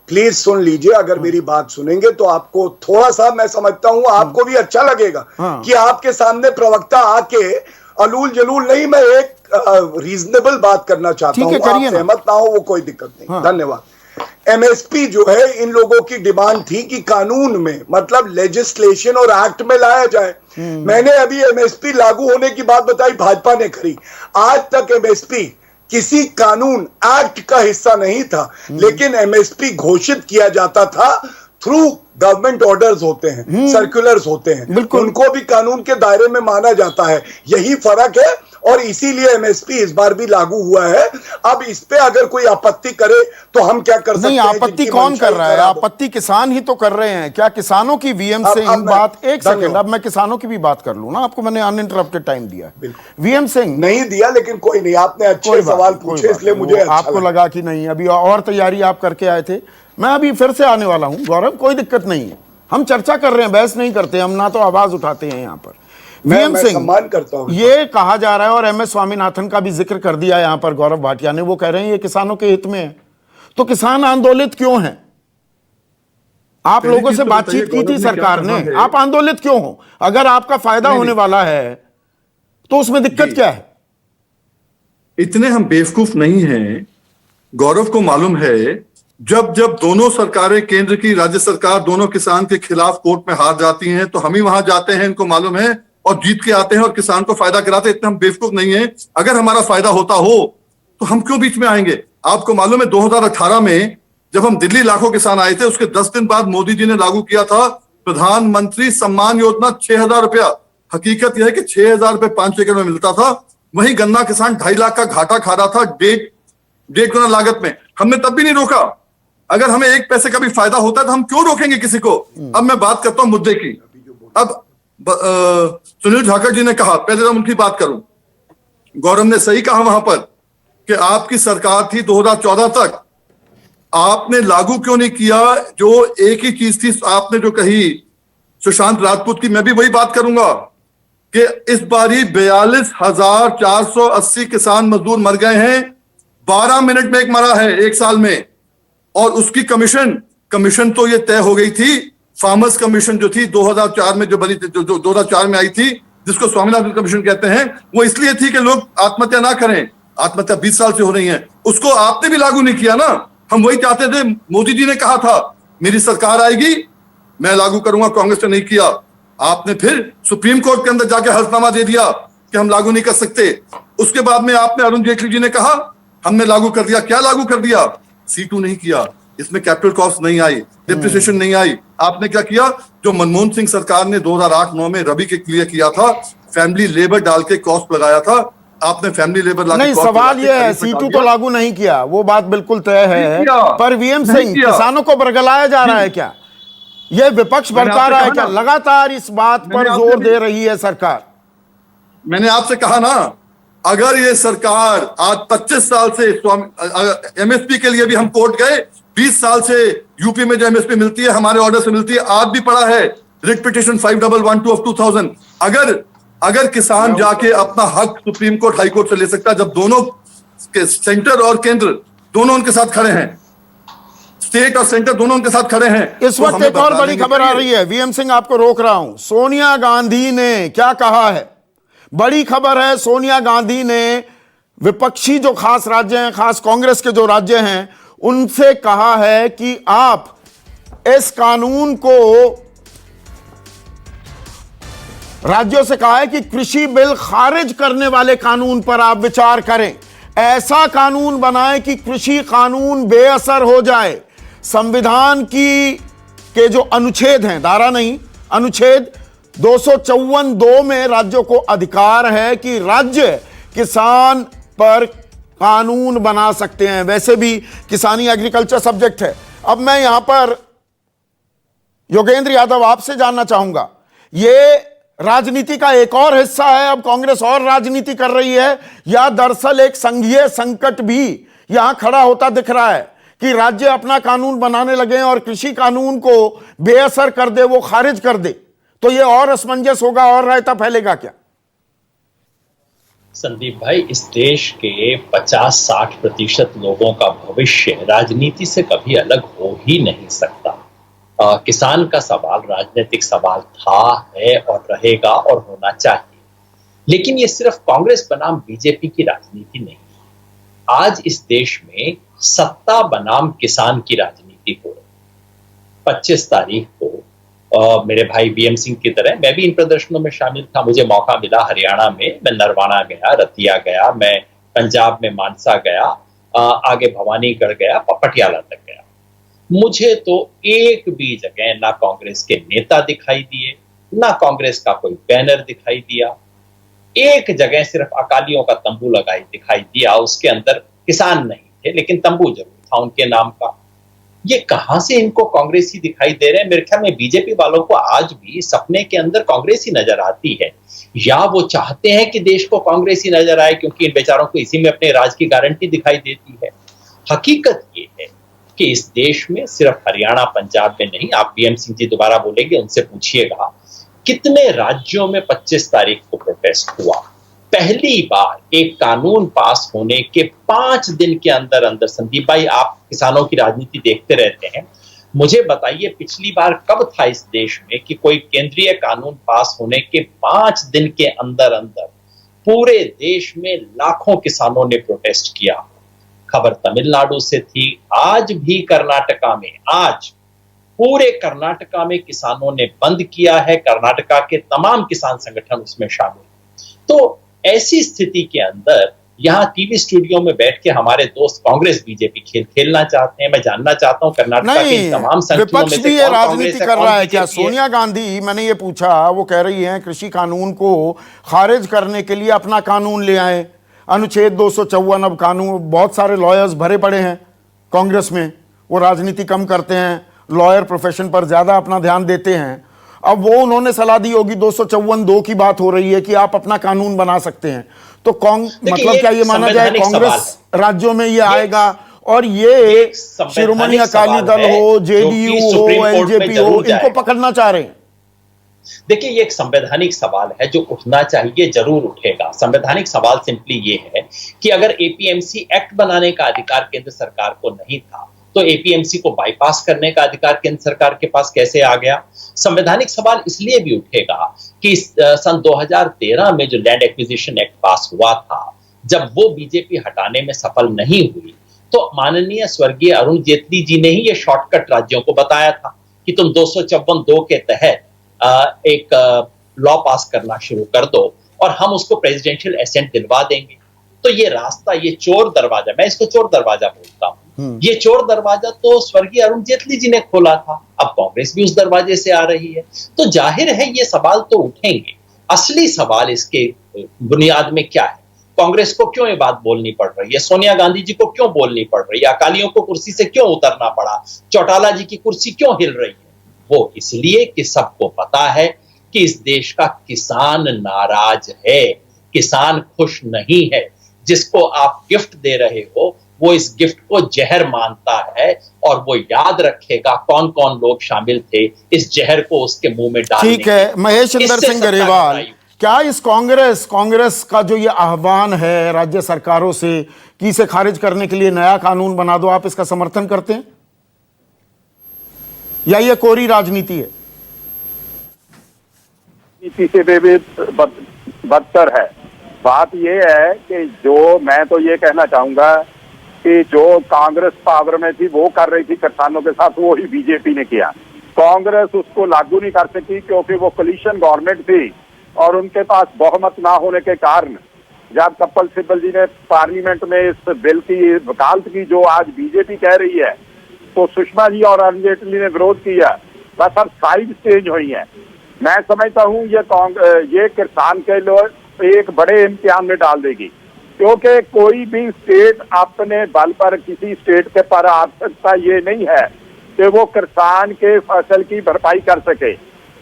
प्लीज सुन लीजिए, अगर मेरी बात सुनेंगे तो आपको थोड़ा सा, मैं समझता हूं आपको भी अच्छा लगेगा कि आपके सामने प्रवक्ता आके अलूल जलूल नहीं, मैं एक रीजनेबल बात करना चाहता हूं, आप सहमत ना हो वो कोई दिक्कत नहीं। धन्यवाद। एमएसपी जो है, इन लोगों की डिमांड थी कि कानून में, मतलब लेजिस्लेशन और एक्ट में लाया जाए। मैंने अभी एमएसपी लागू होने की बात बताई, भाजपा ने करी। आज तक एमएसपी किसी कानून एक्ट का हिस्सा नहीं था, लेकिन एमएसपी घोषित किया जाता था थ्रू गवर्नमेंट ऑर्डर्स होते हैं, सर्कुलर्स होते हैं, बिल्कुल। उनको भी कानून के दायरे में माना जाता है। यही फर्क है और इसीलिए एमएसपी इस बार भी लागू हुआ है। अब इस पे अगर कोई आपत्ति करे तो हम क्या कर सकते नहीं, हैं? आपत्ति जिनकी कौन मंशा कर रहा है? खराब हो। आपत्ति किसान ही तो कर रहे हैं। क्या किसानों की वीएम अब सिंह मैं- बात, एक सेकंड, धन्यवाद। अब मैं किसानों की भी बात कर लूं ना, आपको मैंने अनइंटरप्टेड टाइम दिया है। वीएम सिंह नहीं दिया, लेकिन कोई नहीं, आपने अच्छे कोई बात सवाल नहीं, कोई पूछे बात इसलिए नहीं। मुझे वो अच्छा आपको लगा। लगा कि नहीं, अभी और तैयारी आप करके आए थे। मैं अभी फिर से आने वाला हूं गौरव, कोई दिक्कत नहीं है। हम चर्चा कर रहे हैं, बहस नहीं करते हम, ना तो आवाज उठाते हैं यहां पर। वीएम मैं सिंह, सम्मान करता हूं। ये कहा जा रहा है और एमएस स्वामीनाथन का भी जिक्र कर दिया यहां पर गौरव भाटिया ने, वो कह रहे हैं ये किसानों के हित में है। तो किसान आंदोलित क्यों हैं? आप पहली लोगों चीज से तो बातचीत बताइए, की थी गौरव ने सरकार क्या ने, कहा है? आप आंदोलित क्यों हो? अगर आपका फायदा होने वाला है तो उसमें दिक्कत जी। क्या है? इतने हम बेवकूफ नहीं हैं। गौरव को मालूम है, जब जब दोनों सरकारें, केंद्र की, राज्य सरकार, दोनों किसान के खिलाफ कोर्ट में हार जाती हैं तो हम ही वहां जाते हैं, इनको मालूम है, और जीत के आते हैं और किसान को फायदा कराते हैं। इतने हम बेवकूफ नहीं है। अगर हमारा फायदा होता हो तो हम क्यों बीच में आएंगे? आपको मालूम है 2018 में जब हम दिल्ली लाखों किसान आए थे, उसके 10 दिन बाद मोदी जी ने लागू किया था प्रधानमंत्री सम्मान योजना, 6,000 रुपया। हकीकत यह है कि 6,000 रुपये 5 एकड़ में मिलता था। वहीं गन्ना किसान 2.5 लाख का घाटा खा रहा था, डेढ़ गुना लागत में। हमने तब भी नहीं रोका। अगर हमें एक पैसे का भी फायदा होता है तो हम क्यों रोकेंगे किसी को? अब मैं बात करता हूं मुद्दे की। अब सुनील ठाकर जी ने कहा, पहले तो उनकी बात करूं। गौरव ने सही कहा वहां पर कि आपकी सरकार थी 2014 तक, आपने लागू क्यों नहीं किया? जो एक ही चीज थी आपने जो कही सुशांत राजपूत की, मैं भी वही बात करूंगा कि इस बारी 42,480 किसान मजदूर मर गए हैं। 12 मिनट में एक मरा है एक साल में। और उसकी कमीशन तो ये तय हो गई थी। फार्मर्स कमीशन जो थी 2004 में जो बनी थी, जो 2004 में आई थी, जिसको स्वामीनाथन कमीशन कहते हैं, वो इसलिए थी कि लोग आत्महत्या ना करें। आत्महत्या 20 साल से हो रही है, उसको आपने भी लागू नहीं किया ना। हम वही चाहते थे। मोदी जी ने कहा था मेरी सरकार आएगी मैं लागू करूंगा, कांग्रेस ने नहीं किया। आपने फिर सुप्रीम कोर्ट के अंदर जाके हल्फनामा दे दिया कि हम लागू नहीं कर सकते। उसके बाद में आपने, अरुण जेटली जी ने कहा हमने लागू कर दिया। क्या लागू कर दिया? C2 नहीं किया, इसमें कैपिटल कॉस्ट नहीं आई, डिप्रिसिएशन नहीं आई। आपने क्या किया? जो मनमोहन सिंह सरकार ने 2008-9 में रबी के लिए किया था, फैमिली लेबर डाल के कॉस्ट लगाया था, आपने फैमिली लेबर नहीं, सवाल यह है C2 तो लागू नहीं किया, वो बात बिल्कुल तय है। पर वीएम सिंह, किसानों को बरगलाया जा रहा है क्या? यह विपक्ष भड़का रहा है क्या? लगातार इस बात पर जोर दे रही है सरकार। मैंने आपसे कहा ना, अगर ये सरकार आज 25 साल से एमएसपी के लिए भी हम कोर्ट गए, 20 साल से यूपी में जो एमएसपी मिलती है हमारे ऑर्डर से मिलती है, आज भी पड़ा है रिट पिटिशन 5112 ऑफ 2000। अगर किसान जाके अपना हक सुप्रीम कोर्ट, हाई कोर्ट से ले सकता है, जब दोनों सेंटर और केंद्र दोनों उनके साथ खड़े हैं, स्टेट और सेंटर दोनों उनके साथ खड़े हैं। इस वक्त एक और बड़ी खबर आ रही है, वीएम सिंह आपको रोक रहा हूं। सोनिया गांधी ने क्या कहा है? बड़ी खबर है, सोनिया गांधी ने विपक्षी जो खास राज्य हैं, खास कांग्रेस के जो राज्य हैं, उनसे कहा है कि आप इस कानून को, राज्यों से कहा है कि कृषि बिल खारिज करने वाले कानून पर आप विचार करें। ऐसा कानून बनाएं कि कृषि कानून बेअसर हो जाए। संविधान के जो अनुच्छेद हैं, धारा नहीं, अनुच्छेद 254(2) में राज्यों को अधिकार है कि राज्य किसान पर कानून बना सकते हैं। वैसे भी किसानी एग्रीकल्चर सब्जेक्ट है। अब मैं यहां पर योगेंद्र यादव आपसे जानना चाहूंगा, यह राजनीति का एक और हिस्सा है? अब कांग्रेस और राजनीति कर रही है, या दरअसल एक संघीय संकट भी यहां खड़ा होता दिख रहा है कि राज्य अपना कानून बनाने लगे और कृषि कानून को बेअसर कर दे, वो खारिज कर दे, तो ये और असमंजस होगा और रायता फैलेगा क्या? संदीप भाई, इस देश के 50-60% लोगों का भविष्य राजनीति से कभी अलग हो ही नहीं सकता। किसान का सवाल राजनीतिक सवाल था, है और रहेगा और होना चाहिए। लेकिन ये सिर्फ कांग्रेस बनाम बीजेपी की राजनीति नहीं। आज इस देश में सत्ता बनाम किसान की राजनीति हो रही। 25 तारीख को मेरे भाई वीएम सिंह की तरह मैं भी इन प्रदर्शनों में शामिल था। मुझे मौका मिला हरियाणा में, मैं नरवाना गया, रतिया गया, मैं पंजाब में मानसा गया, आगे भवानीगढ़ गया, पटियाला तक गया। मुझे तो एक भी जगह ना कांग्रेस के नेता दिखाई दिए, ना कांग्रेस का कोई बैनर दिखाई दिया। एक जगह सिर्फ अकालियों का तंबू लगाई दिखाई दिया, उसके अंदर किसान नहीं थे लेकिन तंबू जरूर था उनके नाम का। ये कहां से इनको कांग्रेस ही दिखाई दे रहे हैं? मेरे ख्याल में बीजेपी वालों को आज भी सपने के अंदर कांग्रेस ही नजर आती है, या वो चाहते हैं कि देश को कांग्रेस ही नजर आए क्योंकि इन बेचारों को इसी में अपने राज की गारंटी दिखाई देती है। हकीकत ये है कि इस देश में सिर्फ हरियाणा पंजाब में नहीं, आप बीएम सिंह जी दोबारा बोलेंगे, उनसे पूछिएगा कितने राज्यों में 25 तारीख को प्रोटेस्ट हुआ। पहली बार एक कानून पास होने के 5 दिन के अंदर अंदर, संदीप भाई आप किसानों की राजनीति देखते रहते हैं, मुझे बताइए पिछली बार कब था इस देश में कि कोई केंद्रीय कानून पास होने के 5 दिन के अंदर अंदर पूरे देश में लाखों किसानों ने प्रोटेस्ट किया। खबर तमिलनाडु से थी, आज भी कर्नाटका में, आज पूरे कर्नाटका में किसानों ने बंद किया है, कर्नाटका के तमाम किसान संगठन उसमें शामिल। तो ऐसी स्थिति के अंदर यहाँ टीवी स्टूडियो में बैठ के हमारे दोस्त कांग्रेस बीजेपी खेल खेलना चाहते हैं। मैं जानना चाहता हूं कर्नाटका के तमाम संगठनों में से भी ये राजनीति कर रहा है क्या? सोनिया गांधी, मैंने ये पूछा, वो कह रही हैं कृषि कानून को खारिज करने के लिए अपना कानून ले आए, अनुच्छेद 254। अब कानून, बहुत सारे लॉयर्स भरे पड़े हैं कांग्रेस में, वो राजनीति कम करते हैं, लॉयर प्रोफेशन पर ज्यादा अपना ध्यान देते हैं। अब वो उन्होंने सलाह दी होगी, 254(2) की बात हो रही है कि आप अपना कानून बना सकते हैं। तो मतलब क्या ये माना जाए कांग्रेस राज्यों में ये आएगा और ये शिरोमणि अकाली दल हो, जेडीयू हो, एलजेपी हो, इनको पकड़ना चाह रहे हैं? देखिए, ये एक संवैधानिक सवाल है जो उठना चाहिए, जरूर उठेगा। संवैधानिक सवाल सिंपली ये है कि अगर एपीएमसी एक्ट बनाने का अधिकार केंद्र सरकार को नहीं था तो एपीएमसी को बाईपास करने का अधिकार केंद्र सरकार के पास कैसे आ गया? संवैधानिक सवाल इसलिए भी उठेगा कि सन 2013 में जो लैंड एक्विजिशन एक्ट पास हुआ था, जब वो बीजेपी हटाने में सफल नहीं हुई तो माननीय स्वर्गीय अरुण जेटली जी ने ही ये शॉर्टकट राज्यों को बताया था कि तुम 254(2) के तहत एक लॉ पास करना शुरू कर दो और हम उसको प्रेसिडेंशियल एसेंट दिलवा देंगे। तो ये रास्ता, ये चोर दरवाजा, मैं इसको चोर दरवाजा बोलता हूं, ये चोर दरवाजा तो स्वर्गीय अरुण जेटली जी ने खोला था। अब कांग्रेस भी उस दरवाजे से आ रही है, तो जाहिर है ये सवाल तो उठेंगे। असली सवाल इसके बुनियाद में क्या है? कांग्रेस को क्यों ये बात बोलनी पड़ रही है? सोनिया गांधी जी को क्यों बोलनी पड़ रही है? अकालियों को कुर्सी से क्यों उतरना पड़ा? चौटाला जी की कुर्सी क्यों हिल रही है? वो इसलिए कि सबको पता है कि इस देश का किसान नाराज है, किसान खुश नहीं है। जिसको आप गिफ्ट दे रहे हो वो इस गिफ्ट को जहर मानता है और वो याद रखेगा कौन कौन लोग शामिल थे इस जहर को उसके मुंह में डालने। ठीक है, महेशिंदर सिंह गरेवाल, क्या इस कांग्रेस का जो ये आह्वान है राज्य सरकारों से कि इसे खारिज करने के लिए नया कानून बना दो, आप इसका समर्थन करते हैं या ये कोरी राजनीति है? नीति से भी बदतर है। बात यह है कि जो मैं तो ये कहना चाहूंगा कि जो कांग्रेस पावर में थी वो कर रही थी किसानों के साथ, वो ही बीजेपी ने किया। कांग्रेस उसको लागू नहीं कर सकी क्योंकि वो कोलिशन गवर्नमेंट थी और उनके पास बहुमत ना होने के कारण जब कपिल सिब्बल जी ने पार्लियामेंट में इस बिल की वकालत की जो आज बीजेपी कह रही है, तो सुषमा जी और अरुण जेटली ने विरोध किया। बस अब साइड चेंज हुई है। मैं समझता हूँ ये किसान के लोग एक बड़े इम्तिहान में डाल देगी, क्योंकि कोई भी स्टेट अपने बल पर किसी स्टेट के पर आ सकता ये नहीं है कि वो किसान के फसल की भरपाई कर सके।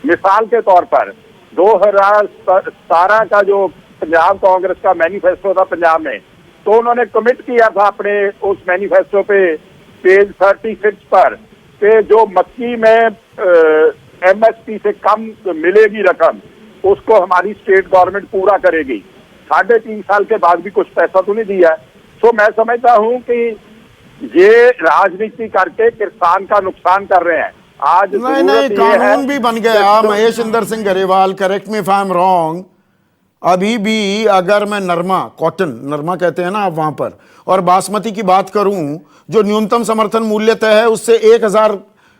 मिसाल के तौर पर 2017 का जो पंजाब कांग्रेस का मैनिफेस्टो था पंजाब में, तो उन्होंने कमिट किया था अपने उस मैनिफेस्टो पे पेज 36 पर कि जो मक्की में एमएसपी से कम मिलेगी रकम, उसको हमारी स्टेट गवर्नमेंट पूरा करेगी। 3.5 साल के बाद भी कुछ पैसा तो नहीं दिया है। तो मैं समझता हूं कि ये राजनीति करके किसान का नुकसान कर रहे हैं। आज नहीं, कानून भी बन गया। Maheshinder Singh Grewal, correct me if I am wrong, अभी भी अगर मैं नरमा कहते हैं ना आप वहां पर, और बासमती की बात करूं, जो न्यूनतम समर्थन मूल्य तय है उससे 1,000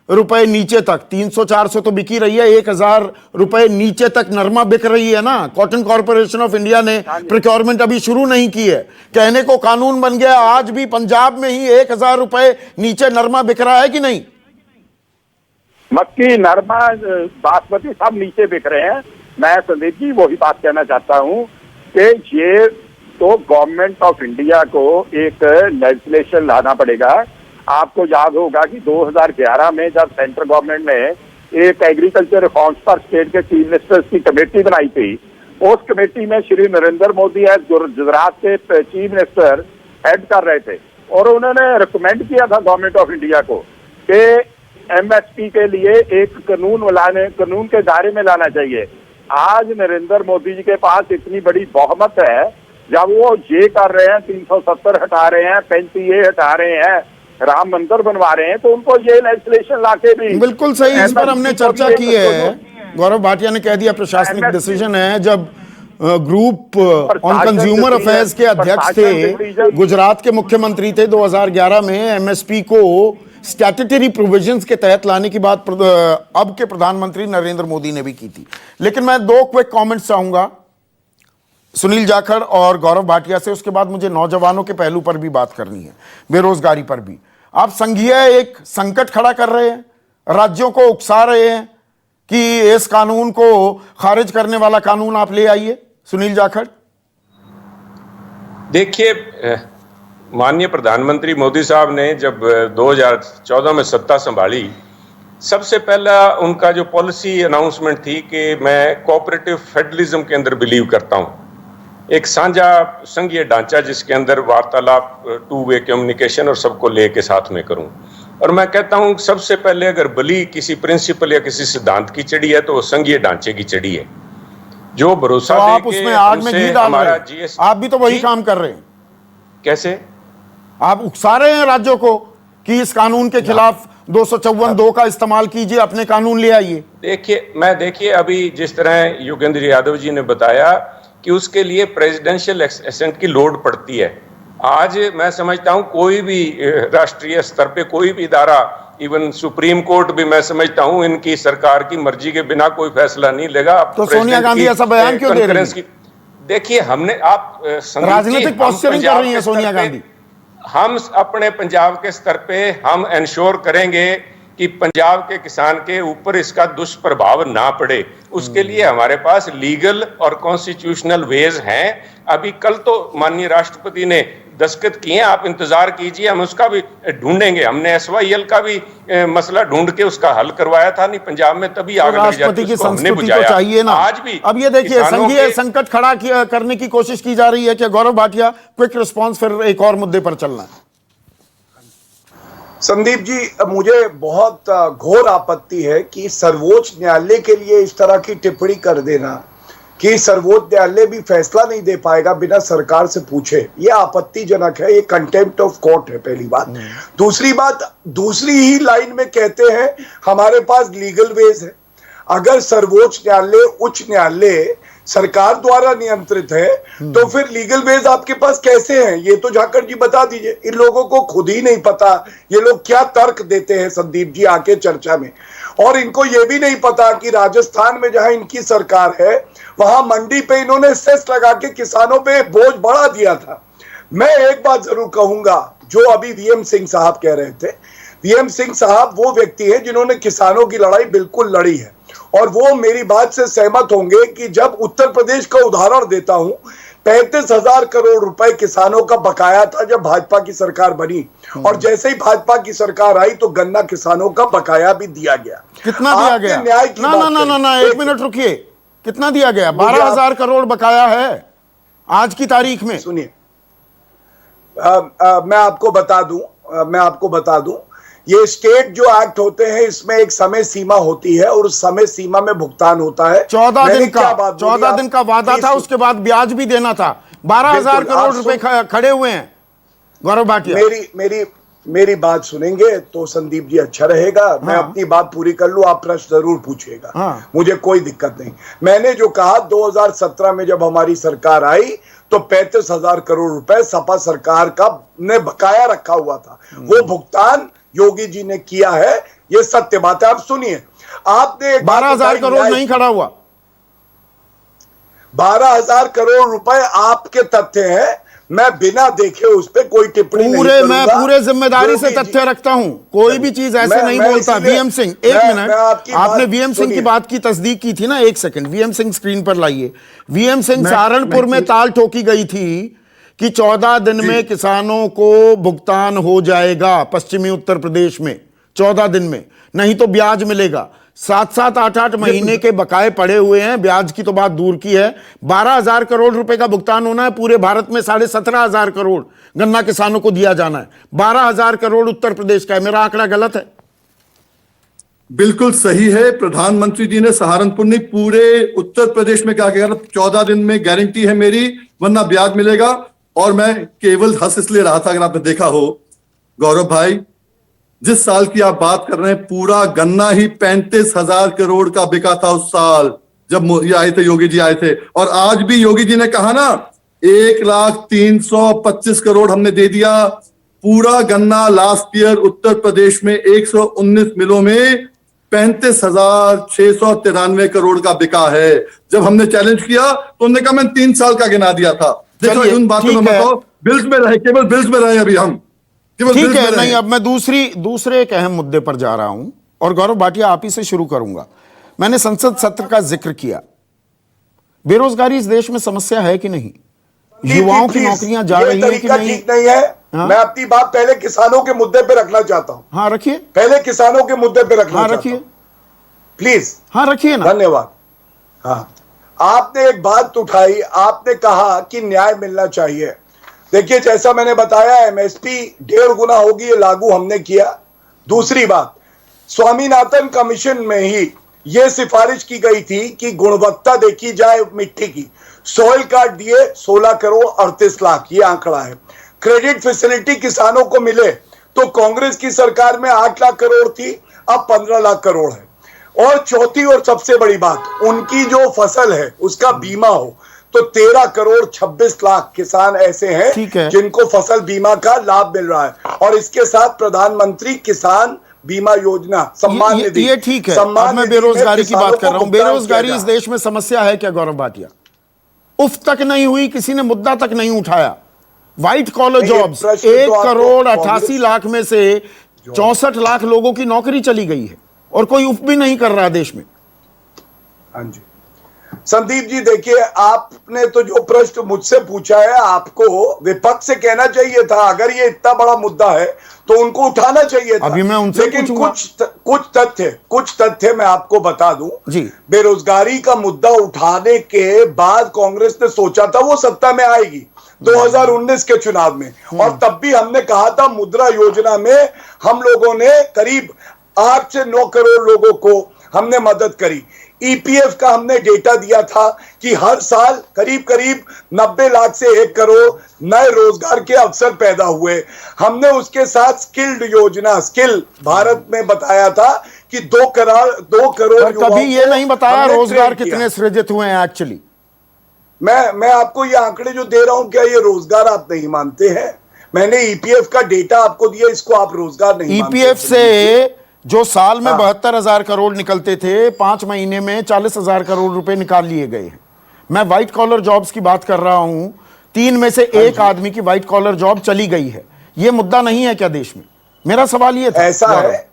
रुपए नीचे तक, 300-400 तो बिकी रही है, 1,000 रुपए नीचे तक नरमा बिक रही है ना। कॉटन कॉर्पोरेशन ऑफ इंडिया ने प्रोक्योरमेंट अभी शुरू नहीं की है, कहने को कानून बन गया। आज भी पंजाब में ही 1,000 रुपए नीचे नरमा बिक रहा है कि नहीं? मक्की, नरमा, बासमती सब नीचे बिक रहे हैं। मैं संदीप जी वही बात कहना चाहता हूं कि ये तो गवर्नमेंट ऑफ इंडिया को एक लेजिस्लेशन लाना पड़ेगा। आपको याद होगा कि 2011 में जब सेंट्रल गवर्नमेंट ने एक एग्रीकल्चर रिफॉर्म्स पर स्टेट के चीफ मिनिस्टर्स की कमेटी बनाई थी, उस कमेटी में श्री नरेंद्र मोदी एज गुजरात के चीफ मिनिस्टर हेड कर रहे थे और उन्होंने रिकमेंड किया था गवर्नमेंट ऑफ इंडिया को कि एमएसपी के लिए एक कानून के दायरे में लाना चाहिए। आज नरेंद्र मोदी जी के पास इतनी बड़ी बहुमत है, जब वो ये कर रहे हैं, 370 हटा रहे हैं, 35A हटा रहे हैं, राम मंदिर बनवा रहे हैं, तो उनको ये लेजिस्लेशन लाके भी बिल्कुल सही, इस पर हमने चर्चा की है। गौरव भाटिया ने कह दिया प्रशासनिक डिसीजन है। जब ग्रुप ऑन कंज्यूमर अफेयर्स के अध्यक्ष थे, गुजरात के मुख्यमंत्री थे, 2011 में एमएसपी को स्टैट्यूटरी प्रोविजंस के तहत लाने की बात अब के प्रधानमंत्री नरेंद्र मोदी ने भी की थी। लेकिन मैं 2 क्विक कमेंट्स चाहूंगा सुनील जाखड़ और गौरव भाटिया से, उसके बाद मुझे नौजवानों के पहलू पर भी बात करनी है, बेरोजगारी पर भी। आप संघीय एक संकट खड़ा कर रहे हैं, राज्यों को उकसा रहे हैं कि इस कानून को खारिज करने वाला कानून आप ले आइए। सुनील जाखड़, देखिए, माननीय प्रधानमंत्री मोदी साहब ने जब 2014 में सत्ता संभाली, सबसे पहला उनका जो पॉलिसी अनाउंसमेंट थी कि मैं कोऑपरेटिव फेडरलिज्म के अंदर बिलीव करता हूं, एक साझा संघीय ढांचा जिसके अंदर वार्तालाप, 2 वे कम्युनिकेशन और सबको लेके साथ में करूं। और मैं कहता हूं सबसे पहले अगर बलि किसी प्रिंसिपल या किसी सिद्धांत की चढ़ी है तो वो संघीय ढांचे की चढ़ी है, जो भरोसा तो आप उसमें आग में घी डाल रहे हैं। आप भी तो वही काम कर रहे हैं। कैसे? आप उकसा रहे हैं राज्यों को कि इस कानून के खिलाफ 254(2) का इस्तेमाल कीजिए, अपने कानून ले आइए। देखिए अभी जिस तरह योगेंद्र यादव जी ने बताया कि उसके लिए प्रेसिडेंशियल एसेंट की लोड पड़ती है। आज मैं समझता हूं कोई भी राष्ट्रीय स्तर पे कोई भी इदारा, इवन सुप्रीम कोर्ट भी, मैं समझता हूं इनकी सरकार की मर्जी के बिना कोई फैसला नहीं लेगा। तो सोनिया गांधी ऐसा बयान क्यों दे रही है? देखिए, हमने आप राजनीतिक पोस्चरिंग कर रही है सोनिया गांधी। हम अपने पंजाब के स्तर पे हम इंश्योर करेंगे कि पंजाब के किसान के ऊपर इसका दुष्प्रभाव ना पड़े। उसके लिए हमारे पास लीगल और कॉन्स्टिट्यूशनल वेज हैं। अभी कल तो माननीय राष्ट्रपति ने दस्तखत किए, आप इंतजार कीजिए, हम उसका भी ढूंढेंगे। हमने SYL का भी मसला ढूंढ के उसका हल करवाया था, नहीं पंजाब में तभी आग लग जाती, उसको हमने बुझाया। चाहिए ना आज भी। अब ये देखिए, संघीय संकट खड़ा करने की कोशिश की जा रही है कि गौरव भाटिया, क्विक रिस्पॉन्स, फिर एक और मुद्दे पर चलना है। संदीप जी, मुझे बहुत घोर आपत्ति है कि सर्वोच्च न्यायालय के लिए इस तरह की टिप्पणी कर देना कि सर्वोच्च न्यायालय भी फैसला नहीं दे पाएगा बिना सरकार से पूछे, यह आपत्तिजनक है। ये कंटेम्प्ट ऑफ कोर्ट है, पहली बात। दूसरी बात, दूसरी ही लाइन में कहते हैं हमारे पास लीगल वेज है। अगर सर्वोच्च न्यायालय, उच्च न्यायालय सरकार द्वारा नियंत्रित है तो फिर लीगल वेज आपके पास कैसे हैं? ये तो जाखड़ जी बता दीजिए। इन लोगों को खुद ही नहीं पता ये लोग क्या तर्क देते हैं संदीप जी आके चर्चा में। और इनको ये भी नहीं पता कि राजस्थान में जहां इनकी सरकार है वहां मंडी पे इन्होंने सेस लगा के किसानों पे बोझ बढ़ा दिया था। मैं एक बात जरूर कहूंगा, जो अभी VM सिंह साहब कह रहे थे, VM सिंह साहब वो व्यक्ति है जिन्होंने किसानों की लड़ाई बिल्कुल लड़ी है और वो मेरी बात से सहमत होंगे कि जब उत्तर प्रदेश का उदाहरण देता हूं, 35,000 करोड़ रुपए किसानों का बकाया था जब भाजपा की सरकार बनी, और जैसे ही भाजपा की सरकार आई तो गन्ना किसानों का बकाया भी दिया गया। कितना दिया गया? न्याय की ना, 1 मिनट रुकिए। कितना दिया गया? 12,000 करोड़ बकाया है आज की तारीख में। सुनिए, मैं आपको बता दूं, ये स्टेट जो एक्ट होते हैं इसमें एक समय सीमा होती है और उस समय सीमा में भुगतान होता है। 14 दिन का वादा था, उसके बाद ब्याज भी देना था। 12,000 करोड़ रुपए खड़े हुए हैं। गौरव भाटिया, मेरी बात सुनेंगे तो संदीप जी अच्छा रहेगा। मैं अपनी बात पूरी कर लूं, आप प्रश्न जरूर पूछिएगा। मुझे कोई दिक्कत नहीं। मैंने जो कहा, 2017 में जब हमारी सरकार आई तो 35,000 करोड़ रुपए सपा सरकार का ने बकाया रखा हुआ था, वो भुगतान योगी जी ने किया है। ये सत्य बात है। आप सुनिए, आपने 12,000 करोड़ नहीं खड़ा हुआ। 12,000 करोड़ रुपए आपके तथ्य हैं। मैं बिना देखे उस पर कोई टिप्पणी नहीं करूंगा। मैं पूरे जिम्मेदारी से योगी तथ्य रखता हूं, कोई भी चीज ऐसे नहीं बोलता। वीएम सिंह, एक मिनट, आपने वीएम सिंह की बात की तस्दीक की थी ना, एक सेकंड, वीएम सिंह स्क्रीन पर लाइए। वीएम सिंह, सहारनपुर में ताल ठोकी गई थी कि 14 दिन में किसानों को भुगतान हो जाएगा, पश्चिमी उत्तर प्रदेश में 14 दिन में, नहीं तो ब्याज मिलेगा। 7-7, 8-8 महीने के बकाए पड़े हुए हैं, ब्याज की तो बात दूर की है। 12,000 करोड़ रुपए का भुगतान होना है, पूरे भारत में 17,500 करोड़ गन्ना किसानों को दिया जाना है। 12,000 करोड़ उत्तर प्रदेश का है। मेरा आंकड़ा गलत है? बिल्कुल सही है। प्रधानमंत्री जी ने सहारनपुर नहीं, पूरे उत्तर प्रदेश में क्या कहा, 14 दिन में गारंटी है मेरी, वरना ब्याज मिलेगा। और मैं केवल हंस इसलिए रहा था, अगर आपने देखा हो गौरव भाई, जिस साल की आप बात कर रहे हैं, पूरा गन्ना ही 35,000 करोड़ का बिका था उस साल, जब ये आए थे, योगी जी आए थे। और आज भी योगी जी ने कहा ना, 1,325 करोड़ हमने दे दिया। पूरा गन्ना लास्ट ईयर उत्तर प्रदेश में 119 मिलों में 35,693 करोड़ का बिका है। जब हमने चैलेंज किया तो उन्होंने कहा मैं 3 साल का गिना दिया था। देखो उन बातों में बताओ, बिल्स में रहे, केवल बिल्स में रहे अभी हम, ठीक है। नहीं, अब मैं दूसरे एक अहम मुद्दे पर जा रहा हूं, और गौरव भाटिया आप ही से शुरू करूंगा। मैंने संसद सत्र का जिक्र किया। बेरोजगारी इस देश में समस्या है कि नहीं? युवाओं की नौकरियां जा रही हैं कि नहीं? ठीक नहीं है। हाँ? मैं अपनी बात पहले किसानों के मुद्दे पे रखना चाहता हूं। हाँ रखिए, पहले किसानों के मुद्दे पे रखना हाँ चाहता रखिए, हूं प्लीज। हाँ रखिए ना। धन्यवाद। हाँ, आपने एक बात उठाई, आपने कहा कि न्याय मिलना चाहिए। देखिए, जैसा मैंने बताया, एमएसपी 1.5 गुना होगी, ये लागू हमने किया। दूसरी बात, स्वामीनाथन कमीशन में ही यह सिफारिश की गई थी कि गुणवत्ता देखी जाए मिट्टी की। सॉइल कार्ड दिए 16 करोड़ 38 लाख, ये आंकड़ा है। क्रेडिट फैसिलिटी किसानों को मिले तो कांग्रेस की सरकार में 8 लाख करोड़ थी, अब 15 लाख करोड़ है। और चौथी और सबसे बड़ी बात, उनकी जो फसल है उसका बीमा हो तो 13 करोड़ 26 लाख किसान ऐसे हैं जिनको फसल बीमा का लाभ मिल रहा है। और इसके साथ प्रधानमंत्री किसान बीमा योजना, सम्मान निधि, ये ठीक है। अब मैं बेरोजगारी की बात कर रहा हूं। बेरोजगारी इस देश में समस्या है क्या गौरव भाटिया? उफ तक नहीं हुई, किसी ने मुद्दा तक नहीं उठाया। White collar jobs, 1 crore 88 lakh में से 64 लाख लोगों की नौकरी चली गई है, और कोई उफ भी नहीं कर रहा देश में। हाँ जी संदीप जी, देखिए, आपने तो जो प्रश्न मुझसे पूछा है, आपको विपक्ष से कहना चाहिए था, अगर ये इतना बड़ा मुद्दा है तो उनको उठाना चाहिए था। अभी मैं उनसे लेकिन कुछ तथ्य मैं आपको बता दूं जी। बेरोजगारी का मुद्दा उठाने के बाद कांग्रेस ने सोचा था वो सत्ता में आएगी 2019 के चुनाव में, और तब भी हमने कहा था मुद्रा योजना में हम लोगों ने करीब 8 से 9 करोड़ लोगों को हमने मदद करी। ईपीएफ का हमने डेटा दिया था कि हर साल करीब 90 लाख से 1 करोड़ नए रोजगार के अवसर पैदा हुए। हमने उसके साथ स्किल्ड योजना, स्किल भारत में बताया था कि 2 करोड़ कभी ये नहीं बताया रोजगार कितने सृजित हुए हैं एक्चुअली। मैं आपको ये आंकड़े जो दे रहा हूं, क्या ये रोजगार आप नहीं मानते हैं? मैंने ईपीएफ का डेटा आपको दिया, इसको आप रोजगार नहीं मानते? ईपीएफ से जो साल में 72,000 करोड़ निकलते थे, 5 महीने में 40,000 करोड़ रुपए निकाल लिए गए हैं। मैं व्हाइट कॉलर जॉब्स की बात कर रहा हूं, 3 में से 1 आदमी की व्हाइट कॉलर जॉब चली गई है। यह मुद्दा नहीं है क्या देश में? मेरा सवाल यह था। ऐसा है,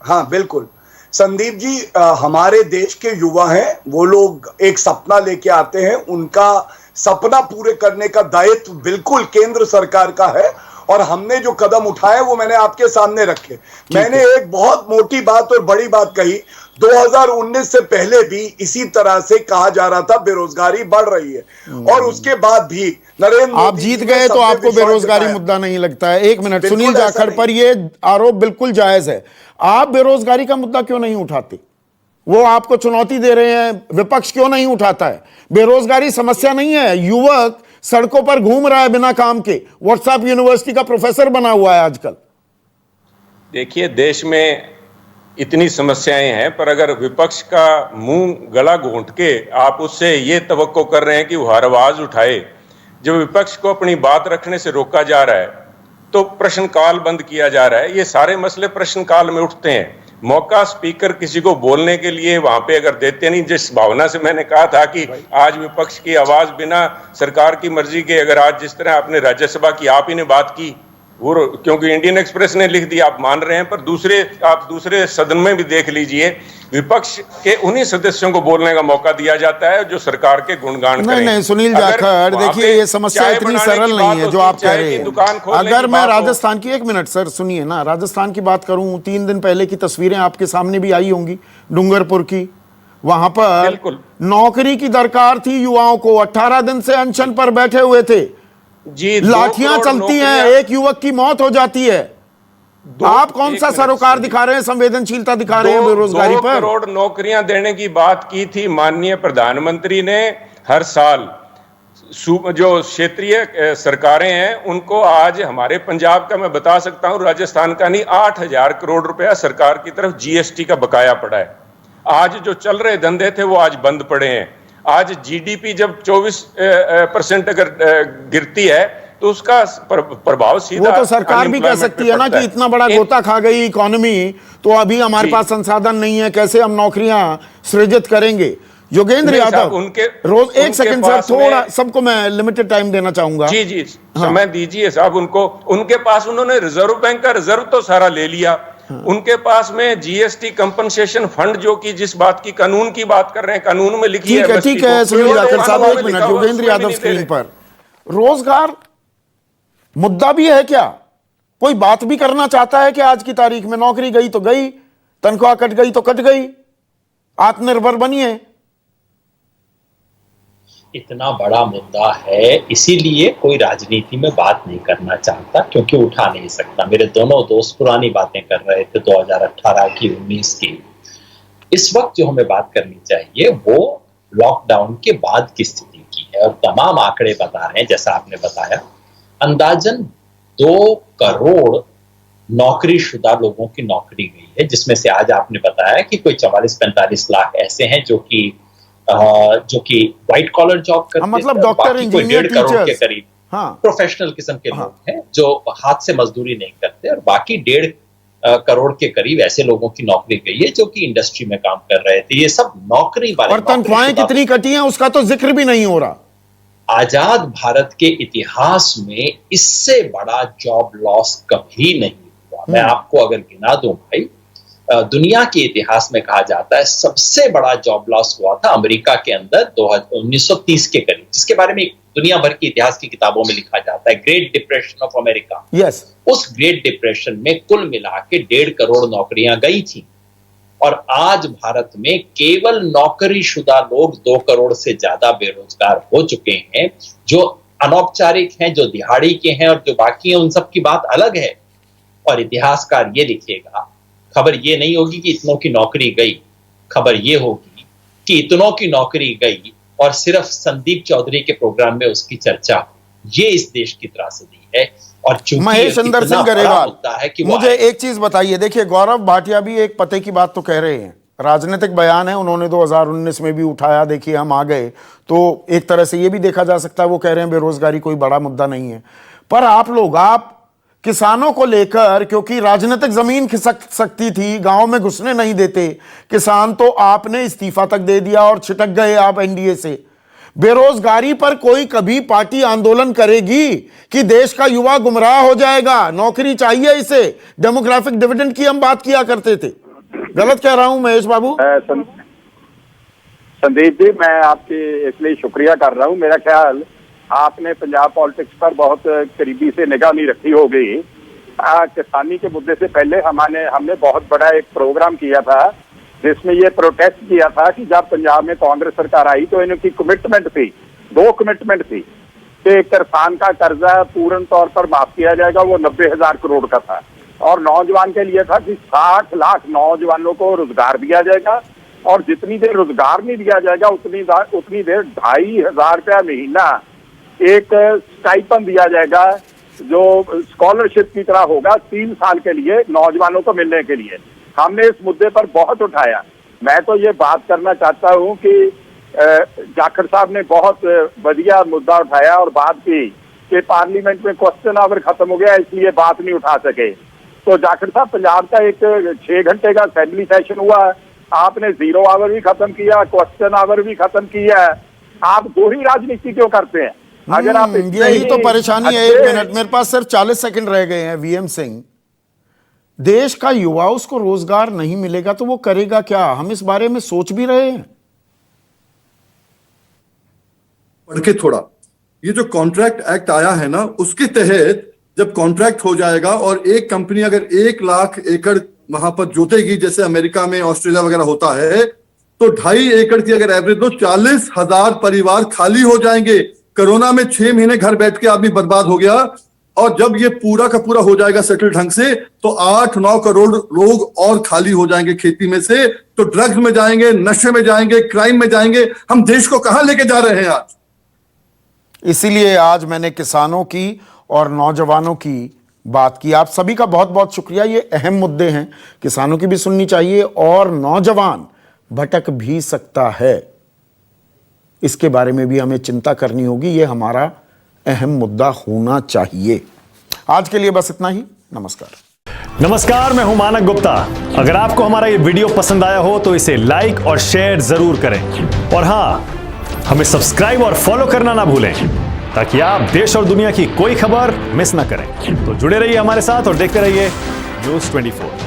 हाँ बिल्कुल संदीप जी, हमारे देश के युवा हैं, वो लोग एक सपना लेके आते हैं, उनका सपना पूरे करने का दायित्व बिल्कुल केंद्र सरकार का है, और हमने जो कदम उठाए वो मैंने आपके सामने रखे। मैंने एक बहुत मोटी बात और बड़ी बात कही, 2019 से पहले भी इसी तरह से कहा जा रहा था बेरोजगारी बढ़ रही है, और उसके बाद भी नरेंद्र मोदी, आप जीत गए तो आपको बेरोजगारी मुद्दा नहीं लगता है। 1 मिनट, सुनील जाखड़ पर यह आरोप बिल्कुल जायज है। आप बेरोजगारी का मुद्दा क्यों नहीं उठाते? वो आपको चुनौती दे रहे हैं, विपक्ष क्यों नहीं उठाता है? बेरोजगारी समस्या नहीं है, युवक सड़कों पर घूम रहा है बिना काम के, व्हाट्सएप यूनिवर्सिटी का प्रोफेसर बना हुआ है आजकल। देखिए, देश में इतनी समस्याएं हैं, पर अगर विपक्ष का मुंह गला घोंट के आप उससे ये तवक्को कर रहे हैं कि वो हर आवाज उठाए, जब विपक्ष को अपनी बात रखने से रोका जा रहा है तो प्रश्नकाल बंद किया जा रहा है। ये सारे मसले प्रश्नकाल में उठते हैं। मौका स्पीकर किसी को बोलने के लिए वहां पे अगर देते नहीं, जिस भावना से मैंने कहा था कि आज विपक्ष की आवाज बिना सरकार की मर्जी के, अगर आज जिस तरह आपने राज्यसभा की आप ही ने बात की, वो क्योंकि इंडियन एक्सप्रेस ने लिख दिया, आप मान रहे हैं, पर आप दूसरे सदन में भी देख लीजिए, विपक्ष के उन्हीं सदस्यों को बोलने का मौका दिया जाता है जो सरकार के गुणगान करें। नहीं सुनील जाखड़, देखिए ये समस्या इतनी सरल नहीं है जो आप कह रहे हैं। अगर मैं राजस्थान की, 1 मिनट सर सुनिए ना, राजस्थान की बात करूं, 3 दिन पहले की तस्वीरें आपके सामने भी आई होंगी डूंगरपुर की। वहां पर नौकरी की दरकार थी युवाओं को, 18 दिन से अनशन पर बैठे हुए थे जी, लाठियां चलती हैं, एक युवक की मौत हो जाती है। आप कौन सा सरोकार दिखा रहे हैं, संवेदनशीलता दिखा रहे हैं बेरोजगारी पर? 2 करोड़ नौकरियां देने की बात की थी माननीय प्रधानमंत्री ने। हर साल जो क्षेत्रीय सरकारें हैं उनको, आज हमारे पंजाब का मैं बता सकता हूं, राजस्थान का नहीं, 8,000 करोड़ रुपया सरकार की तरफ जीएसटी का बकाया पड़ा है। आज जो चल रहे धंधे थे वो आज बंद पड़े हैं। आज जीडीपी जब 24% अगर गिरती है तो उसका प्रभाव सीधा, वो तो सरकार भी कह सकती है ना कि इतना बड़ा गोता खा गई इकोनॉमी, तो अभी हमारे पास संसाधन नहीं है, कैसे हम नौकरियां सृजित करेंगे। योगेंद्र यादव, रोज 1 सेकंड सर, थोड़ा सबको मैं लिमिटेड टाइम देना चाहूंगा। जी समय दीजिए साहब उनको। उनके पास उन्होंने रिजर्व बैंक का रिजर्व तो सारा ले लिया। उनके पास में जीएसटी कंपनसेशन फंड, जो कि जिस बात की कानून की बात कर रहे हैं, कानून में लिखी है। ठीक है सुनील जाखड़ साहब, 1 मिनट, योगेंद्र यादव स्क्रीन पर। रोजगार मुद्दा भी है क्या? कोई बात भी करना चाहता है कि आज की तारीख में नौकरी गई तो गई, तनख्वाह कट गई तो कट गई, आत्मनिर्भर बनिए। इतना बड़ा मुद्दा है, इसीलिए कोई राजनीति में बात नहीं करना चाहता, क्योंकि उठा नहीं सकता। मेरे दोनों दोस्त पुरानी बातें कर रहे थे 2018 की, 19 की। इस वक्त जो हमें बात करनी चाहिए वो लॉकडाउन के बाद की स्थिति की है, और तमाम आंकड़े बता रहे हैं, जैसा आपने बताया, अंदाजन 2 करोड़ नौकरीशुदा लोगों की नौकरी गई है, जिसमें से आज आपने बताया कि कोई 44-45 लाख ऐसे हैं जो कि व्हाइट कॉलर जॉब करते हैं, मतलब डॉक्टर, इंजीनियर, 1.5 करोड़ के करीब हाँ, प्रोफेशनल किस्म के लोग हैं जो हाथ से मजदूरी नहीं करते, और बाकी 1.5 करोड़ के करीब ऐसे लोगों की नौकरी गई है जो कि इंडस्ट्री में काम कर रहे थे। ये सब नौकरी वाले, और तनख्वाहें कितनी कटी हैं उसका तो जिक्र भी नहीं हो रहा। आजाद भारत के इतिहास में इससे बड़ा जॉब लॉस कभी नहीं हुआ। मैं आपको अगर गिना दूं भाई, दुनिया के इतिहास में कहा जाता है सबसे बड़ा जॉब लॉस हुआ था अमेरिका के अंदर 1930 के करीब, जिसके बारे में दुनिया भर की इतिहास की किताबों में लिखा जाता है, great depression of America. Yes, उस ग्रेट डिप्रेशन में कुल मिला के 1.5 करोड़ नौकरियां गई थी, और आज भारत में केवल नौकरीशुदा लोग 2 करोड़ से ज्यादा बेरोजगार हो चुके हैं। जो अनौपचारिक हैं, जो दिहाड़ी के हैं, और जो बाकी हैं, उन सब की बात अलग है। और इतिहासकार ये लिखेगा, खबर ये नहीं होगी कि इतनों की नौकरी गई, खबर ये होगी कि इतनों की नौकरी गई और सिर्फ संदीप चौधरी के प्रोग्राम में उसकी चर्चा। ये इस देश की त्रासदी है। और महेश अंदर सिंह गरेवाल, मुझे एक चीज बताइए, देखिए गौरव भाटिया भी एक पते की बात तो कह रहे हैं, राजनीतिक बयान है, उन्होंने 2019 में भी उठाया, देखिए हम आ गए, तो एक तरह से ये भी देखा जा सकता है वो कह रहे हैं बेरोजगारी कोई बड़ा मुद्दा नहीं है। पर आप किसानों को लेकर, क्योंकि राजनीतिक जमीन खिसक सकती थी, गांव में घुसने नहीं देते किसान, तो आपने इस्तीफा तक दे दिया और छिटक गए आप एनडीए से। बेरोजगारी पर कोई कभी पार्टी आंदोलन करेगी कि देश का युवा गुमराह हो जाएगा, नौकरी चाहिए इसे, डेमोग्राफिक डिविडेंड की हम बात किया करते थे। गलत कह रहा हूं महेश बाबू? संदीप जी, मैं आपकी इसलिए शुक्रिया कर रहा हूं। मेरा ख्याल आपने पंजाब पॉलिटिक्स पर बहुत करीबी से निगाह नहीं रखी होगी। किसानी के मुद्दे से पहले हमने बहुत बड़ा एक प्रोग्राम किया था जिसमें ये प्रोटेस्ट किया था कि जब पंजाब में कांग्रेस सरकार आई तो इनकी कमिटमेंट थी, 2 कमिटमेंट थी कि किसान का कर्जा पूर्ण तौर पर माफ किया जाएगा, वो 90,000 करोड़ का था, और नौजवान के लिए था कि 60 लाख नौजवानों को रोजगार दिया जाएगा, और जितनी देर रोजगार नहीं दिया जाएगा उतनी देर 2,500 रुपया महीना एक स्टाइपन दिया जाएगा, जो स्कॉलरशिप की तरह होगा 3 साल के लिए नौजवानों को मिलने के लिए। हमने इस मुद्दे पर बहुत उठाया। मैं तो ये बात करना चाहता हूं कि जाखड़ साहब ने बहुत बढ़िया मुद्दा उठाया और बात की कि पार्लियामेंट में क्वेश्चन आवर खत्म हो गया इसलिए बात नहीं उठा सके। तो जाखड़ साहब पंजाब का एक 6 घंटे का असेंबली सेशन हुआ है, आपने 0 आवर भी खत्म किया, क्वेश्चन आवर भी खत्म किया है। आप दो ही राजनीति क्यों करते हैं? अगर आप यही तो परेशानी है। 1 मिनट, मेरे पास सिर्फ 40 सेकंड रह गए हैं। वीएम सिंह, देश का युवा उसको रोजगार नहीं मिलेगा तो वो करेगा क्या? हम इस बारे में सोच भी रहे हैं? पढ़ के थोड़ा, ये जो कॉन्ट्रैक्ट एक्ट आया है ना, उसके तहत जब कॉन्ट्रैक्ट हो जाएगा और एक कंपनी अगर 1 लाख एकड़ वहां पर जोतेगी, जैसे अमेरिका में ऑस्ट्रेलिया वगैरह होता है, तो 2.5 एकड़ की अगर एवरेज दो, 40,000 परिवार खाली हो जाएंगे। कोरोना में 6 महीने घर बैठ के आदमी बर्बाद हो गया, और जब ये पूरा का पूरा हो जाएगा सेटल ढंग से, तो 8-9 करोड़ लोग और खाली हो जाएंगे खेती में से। तो ड्रग्स में जाएंगे, नशे में जाएंगे, क्राइम में जाएंगे। हम देश को कहां लेके जा रहे हैं आज? इसीलिए आज मैंने किसानों की और नौजवानों की बात की। आप सभी का बहुत बहुत शुक्रिया। ये अहम मुद्दे हैं, किसानों की भी सुननी चाहिए, और नौजवान भटक भी सकता है, इसके बारे में भी हमें चिंता करनी होगी। ये हमारा अहम मुद्दा होना चाहिए। आज के लिए बस इतना ही। नमस्कार, मैं हूं मानक गुप्ता। अगर आपको हमारा ये वीडियो पसंद आया हो तो इसे लाइक और शेयर जरूर करें, और हां, हमें सब्सक्राइब और फॉलो करना ना भूलें, ताकि आप देश और दुनिया की कोई खबर मिस ना करें। तो जुड़े रहिए हमारे साथ और देखते रहिए News 24।